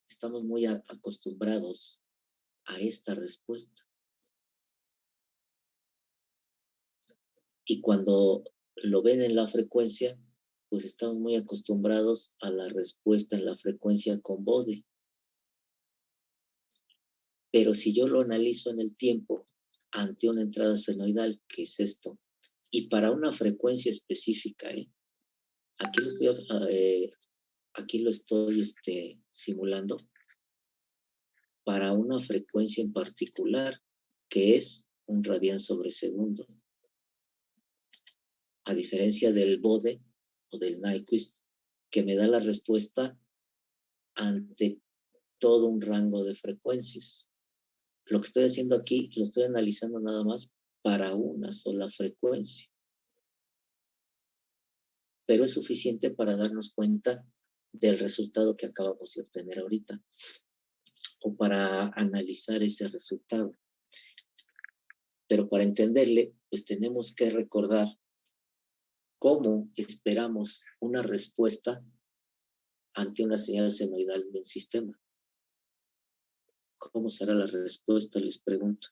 Estamos muy acostumbrados a esta respuesta. Y cuando lo ven en la frecuencia, pues estamos muy acostumbrados a la respuesta en la frecuencia con bode. Pero si yo lo analizo en el tiempo ante una entrada senoidal, que es esto, y para una frecuencia específica, aquí lo estoy simulando para una frecuencia en particular, que es un radián sobre segundo. A diferencia del bode o del Nyquist, que me da la respuesta ante todo un rango de frecuencias. Lo que estoy haciendo aquí, lo estoy analizando nada más para una sola frecuencia. Pero es suficiente para darnos cuenta del resultado que acabamos de obtener ahorita, o para analizar ese resultado. Pero para entenderle, pues tenemos que recordar cómo esperamos una respuesta ante una señal senoidal de un sistema. ¿Cómo será la respuesta? Les pregunto.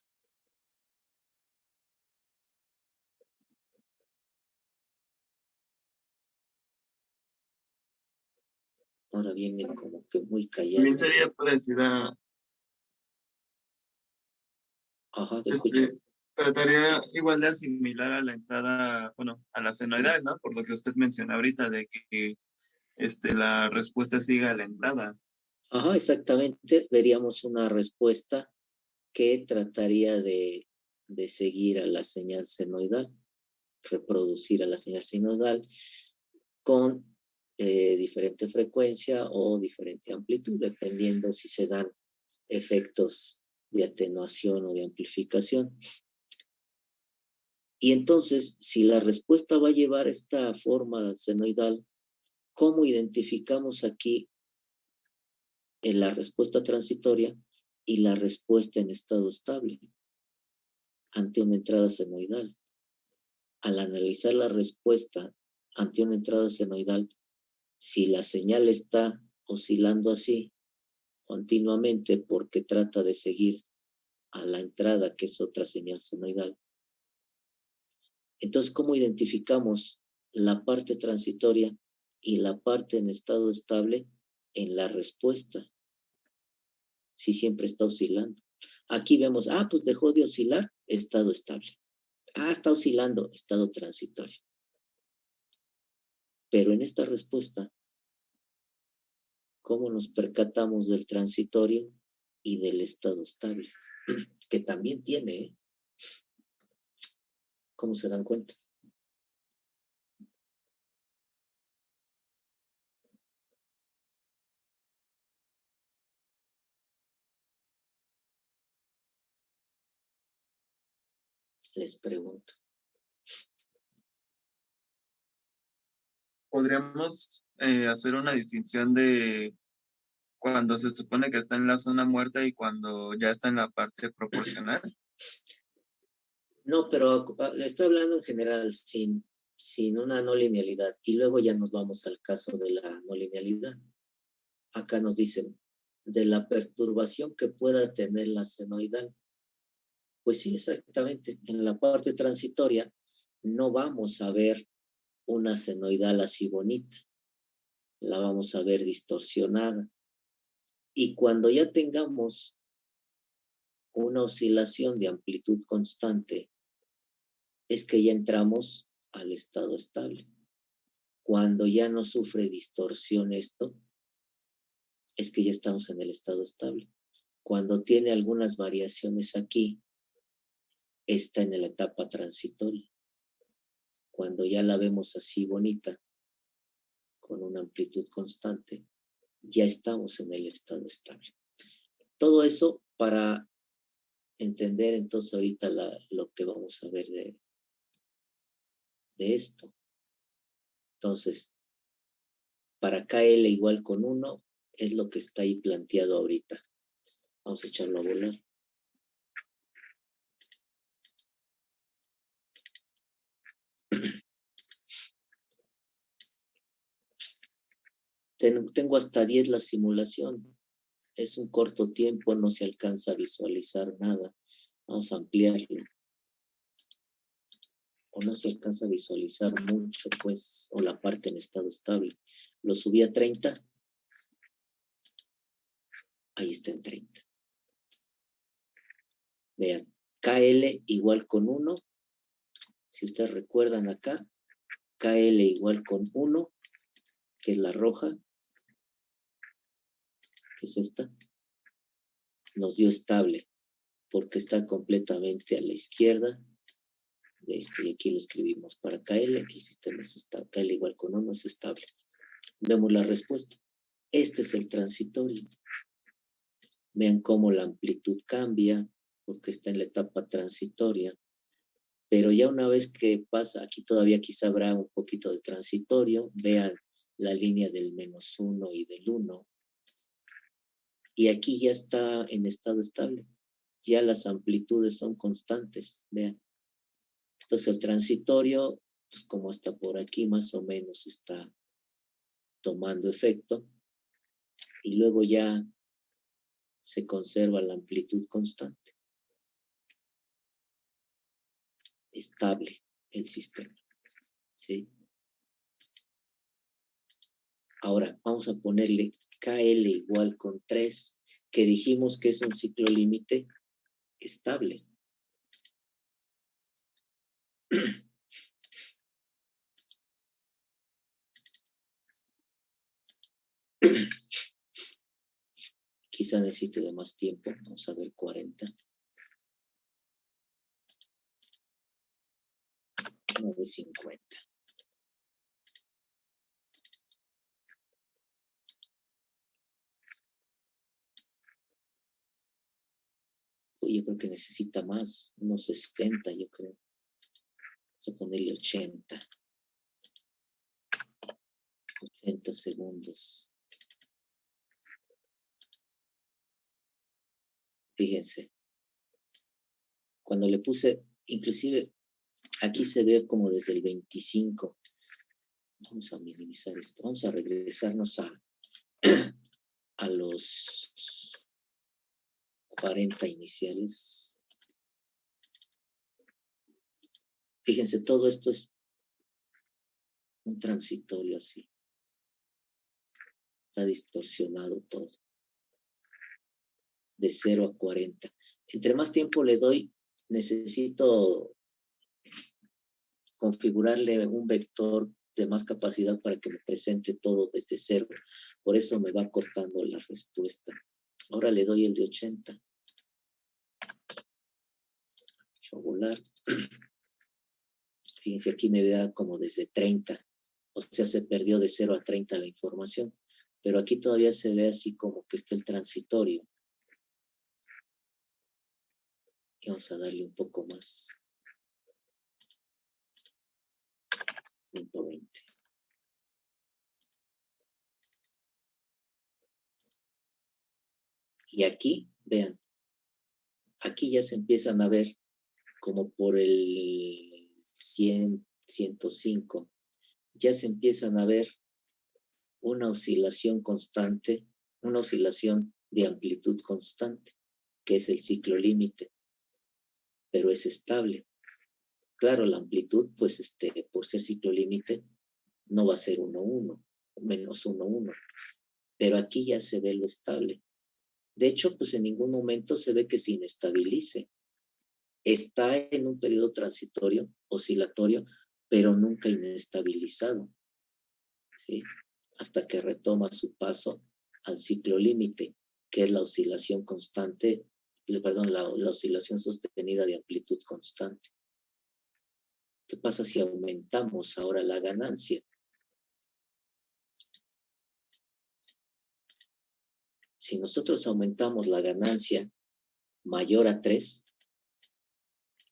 Ahora vienen como que muy callados. También sería parecida. Ajá, te escucho. Trataría igual de asimilar a la entrada, bueno, a la senoidal, ¿no? Por lo que usted menciona ahorita de que la respuesta siga a la entrada. Ajá, exactamente. Veríamos una respuesta que trataría de seguir a la señal senoidal, reproducir a la señal senoidal con diferente frecuencia o diferente amplitud, dependiendo si se dan efectos de atenuación o de amplificación. Y entonces, si la respuesta va a llevar esta forma senoidal, ¿cómo identificamos aquí en la respuesta transitoria y la respuesta en estado estable ante una entrada senoidal? Al analizar la respuesta ante una entrada senoidal, si la señal está oscilando así continuamente porque trata de seguir a la entrada, que es otra señal senoidal, entonces, ¿cómo identificamos la parte transitoria y la parte en estado estable en la respuesta? Si siempre está oscilando. Aquí vemos, pues dejó de oscilar, estado estable. Está oscilando, estado transitorio. Pero en esta respuesta, ¿cómo nos percatamos del transitorio y del estado estable? Que también tiene, ¿eh? ¿Cómo se dan cuenta? Les pregunto. ¿Podríamos hacer una distinción de cuando se supone que está en la zona muerta y cuando ya está en la parte proporcional? No, pero estoy hablando en general, sin sin una no linealidad. Y luego ya nos vamos al caso de la no linealidad. Acá nos dicen, de la perturbación que pueda tener la senoidal. Pues sí, exactamente. En la parte transitoria no vamos a ver una senoidal así bonita. La vamos a ver distorsionada. Y cuando ya tengamos una oscilación de amplitud constante, es que ya entramos al estado estable. Cuando ya no sufre distorsión esto, es que ya estamos en el estado estable. Cuando tiene algunas variaciones aquí, está en la etapa transitoria. Cuando ya la vemos así bonita, con una amplitud constante, ya estamos en el estado estable. Todo eso para entender entonces ahorita lo que vamos a ver de esto. Entonces, para KL igual con 1 es lo que está ahí planteado ahorita. Vamos a echarlo a volar. Tengo hasta 10 la simulación. Es un corto tiempo, no se alcanza a visualizar nada. Vamos a ampliarlo. O no se alcanza a visualizar mucho, pues, o la parte en estado estable. Lo subí a 30. Ahí está en 30. Vean, KL igual con 1. Si ustedes recuerdan acá, KL igual con 1, que es la roja, que es esta, nos dio estable, porque está completamente a la izquierda de este, y aquí lo escribimos para KL, el sistema es estable, KL igual con 1 es estable. Vemos la respuesta. Este es el transitorio. Vean cómo la amplitud cambia, porque está en la etapa transitoria, pero ya una vez que pasa, aquí todavía quizá habrá un poquito de transitorio, vean la línea del -1 y del 1, y aquí ya está en estado estable, ya las amplitudes son constantes, vean. Entonces el transitorio, pues como está por aquí más o menos está tomando efecto, y luego ya se conserva la amplitud constante. Estable el sistema, ¿sí? Ahora vamos a ponerle KL igual con 3, que dijimos que es un ciclo límite estable. Quizá necesite de más tiempo, vamos a ver 40. 950. Yo creo que necesita más, unos 60, yo creo. Vamos a ponerle 80. 80 segundos. Fíjense. Cuando le puse, inclusive, aquí se ve como desde el 25. Vamos a minimizar esto. Vamos a regresarnos a los 40 iniciales. Fíjense, todo esto es un transitorio así. Está distorsionado todo. De 0 a 40. Entre más tiempo le doy, necesito configurarle un vector de más capacidad para que me presente todo desde 0. Por eso me va cortando la respuesta. Ahora le doy el de 80. Echo a volar. Fíjense, aquí me da como desde 30. O sea, se perdió de 0 a 30 la información. Pero aquí todavía se ve así como que está el transitorio. Y vamos a darle un poco más. 120. Y aquí, vean, aquí ya se empiezan a ver como por el 100, 105, ya se empiezan a ver una oscilación constante, una oscilación de amplitud constante, que es el ciclo límite, pero es estable. Claro, la amplitud, pues por ser ciclo límite, no va a ser 1,1, menos 1,1, pero aquí ya se ve lo estable. De hecho, pues en ningún momento se ve que se inestabilice. Está en un periodo transitorio, oscilatorio, pero nunca inestabilizado, ¿sí? Hasta que retoma su paso al ciclo límite, que es la oscilación constante, perdón, la oscilación sostenida de amplitud constante. ¿Qué pasa si aumentamos ahora la ganancia? Si nosotros aumentamos la ganancia mayor a 3,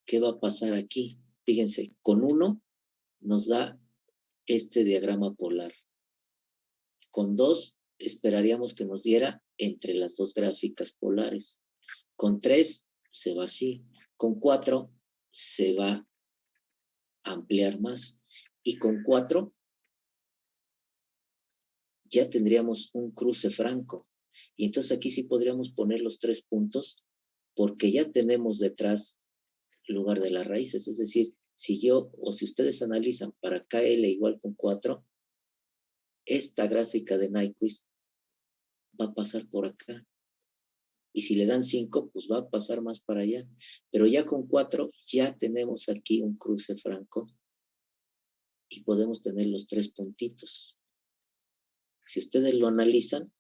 ¿qué va a pasar aquí? Fíjense, con 1 nos da este diagrama polar. Con 2 esperaríamos que nos diera entre las dos gráficas polares. Con 3 se va así. Con 4 se va a ampliar más. Y con 4 ya tendríamos un cruce franco. Y entonces aquí sí podríamos poner los 3 puntos porque ya tenemos detrás lugar de las raíces. Es decir, si yo o si ustedes analizan para KL igual con 4, esta gráfica de Nyquist va a pasar por acá. Y si le dan 5, pues va a pasar más para allá. Pero ya con 4 ya tenemos aquí un cruce franco y podemos tener los 3 puntitos. Si ustedes lo analizan,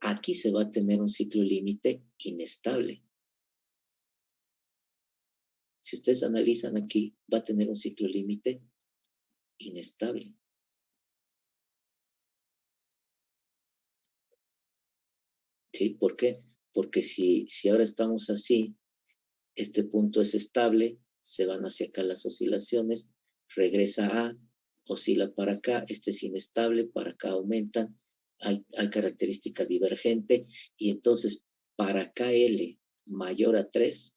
aquí se va a tener un ciclo límite inestable. Si ustedes analizan aquí, va a tener un ciclo límite inestable. ¿Sí? ¿Por qué? Porque si ahora estamos así, este punto es estable, se van hacia acá las oscilaciones, regresa a, oscila para acá, este es inestable, para acá aumentan, hay característica divergente, y entonces para KL mayor a 3,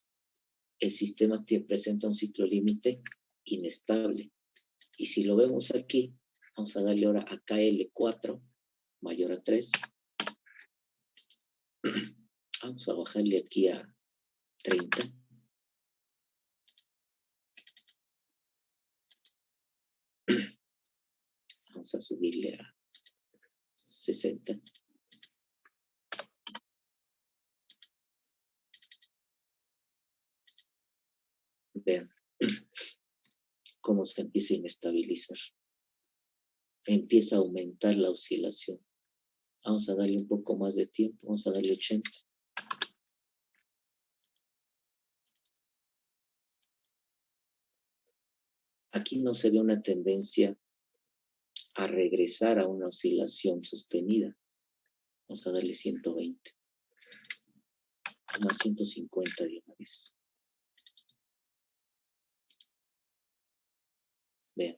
el sistema presenta un ciclo límite inestable. Y si lo vemos aquí, vamos a darle ahora a KL4 mayor a 3. Vamos a bajarle aquí a 30. Vamos a subirle a 60. Vean cómo se empieza a inestabilizar. Empieza a aumentar la oscilación. Vamos a darle un poco más de tiempo. Vamos a darle 80. Aquí no se ve una tendencia a regresar a una oscilación sostenida. Vamos a darle 120. Más 150 de una vez. Vean.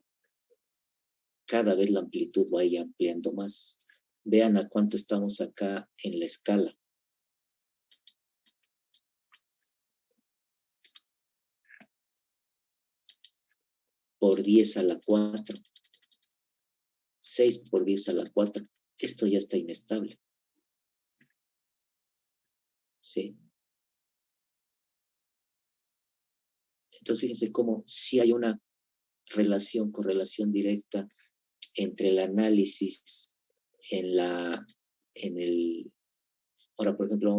Cada vez la amplitud va a ir ampliando más. Vean a cuánto estamos acá en la escala. Por 10 a la 4. 6 por 10 a la 4. Esto ya está inestable. ¿Sí? Entonces, fíjense cómo sí hay una correlación directa entre el análisis ahora, por ejemplo,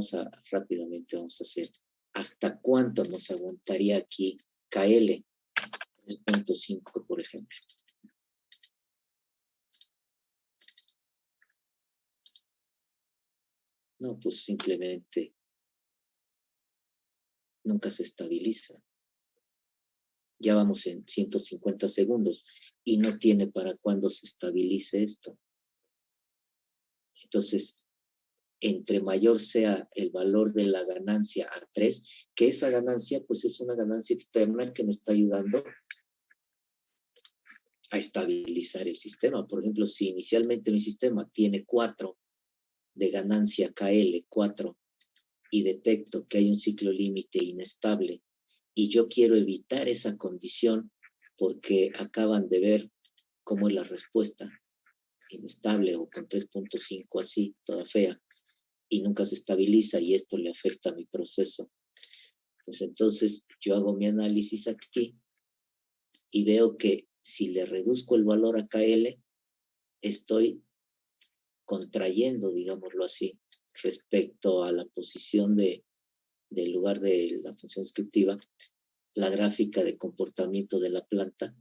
rápidamente vamos a hacer, ¿hasta cuánto nos aguantaría aquí KL? 3.5, por ejemplo. No, pues simplemente nunca se estabiliza. Ya vamos en 150 segundos y no tiene para cuándo se estabilice esto. Entonces, entre mayor sea el valor de la ganancia a 3, que esa ganancia pues es una ganancia externa que me está ayudando a estabilizar el sistema. Por ejemplo, si inicialmente mi sistema tiene 4 de ganancia KL, 4, y detecto que hay un ciclo límite inestable y yo quiero evitar esa condición, porque acaban de ver cómo es la respuesta, inestable o con 3.5 así, toda fea, y nunca se estabiliza y esto le afecta a mi proceso. Pues entonces yo hago mi análisis aquí y veo que si le reduzco el valor a KL, estoy contrayendo, digámoslo así, respecto a la posición del lugar de la función descriptiva, la gráfica de comportamiento de la planta,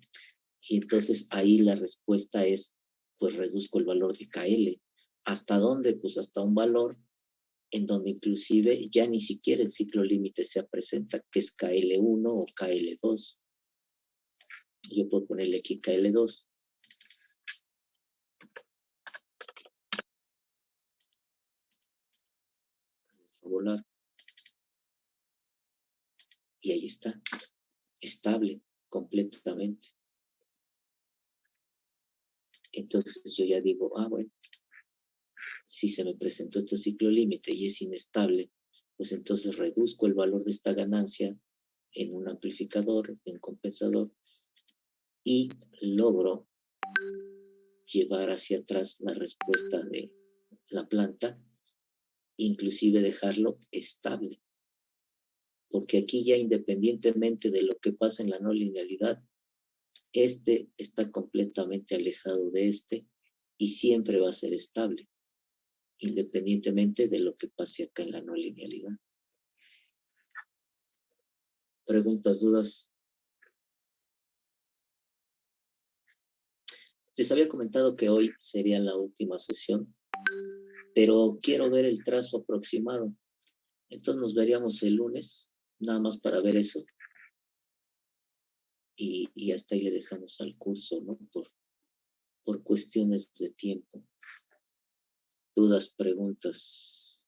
y entonces ahí la respuesta es, pues reduzco el valor de KL. ¿Hasta dónde? Pues hasta un valor en donde inclusive ya ni siquiera el ciclo límite se presenta, que es KL1 o KL2. Yo puedo ponerle aquí KL2. Volar. Y ahí está, estable completamente. Entonces yo ya digo, bueno, si se me presentó este ciclo límite y es inestable, pues entonces reduzco el valor de esta ganancia en un amplificador, en un compensador, y logro llevar hacia atrás la respuesta de la planta, inclusive dejarlo estable. Porque aquí ya independientemente de lo que pasa en la no linealidad, este está completamente alejado de este y siempre va a ser estable, independientemente de lo que pase acá en la no linealidad. ¿Preguntas, dudas? Les había comentado que hoy sería la última sesión, pero quiero ver el trazo aproximado. Entonces nos veríamos el lunes, nada más para ver eso. Y hasta ahí le dejamos al curso, ¿no? Por cuestiones de tiempo. ¿Dudas, preguntas?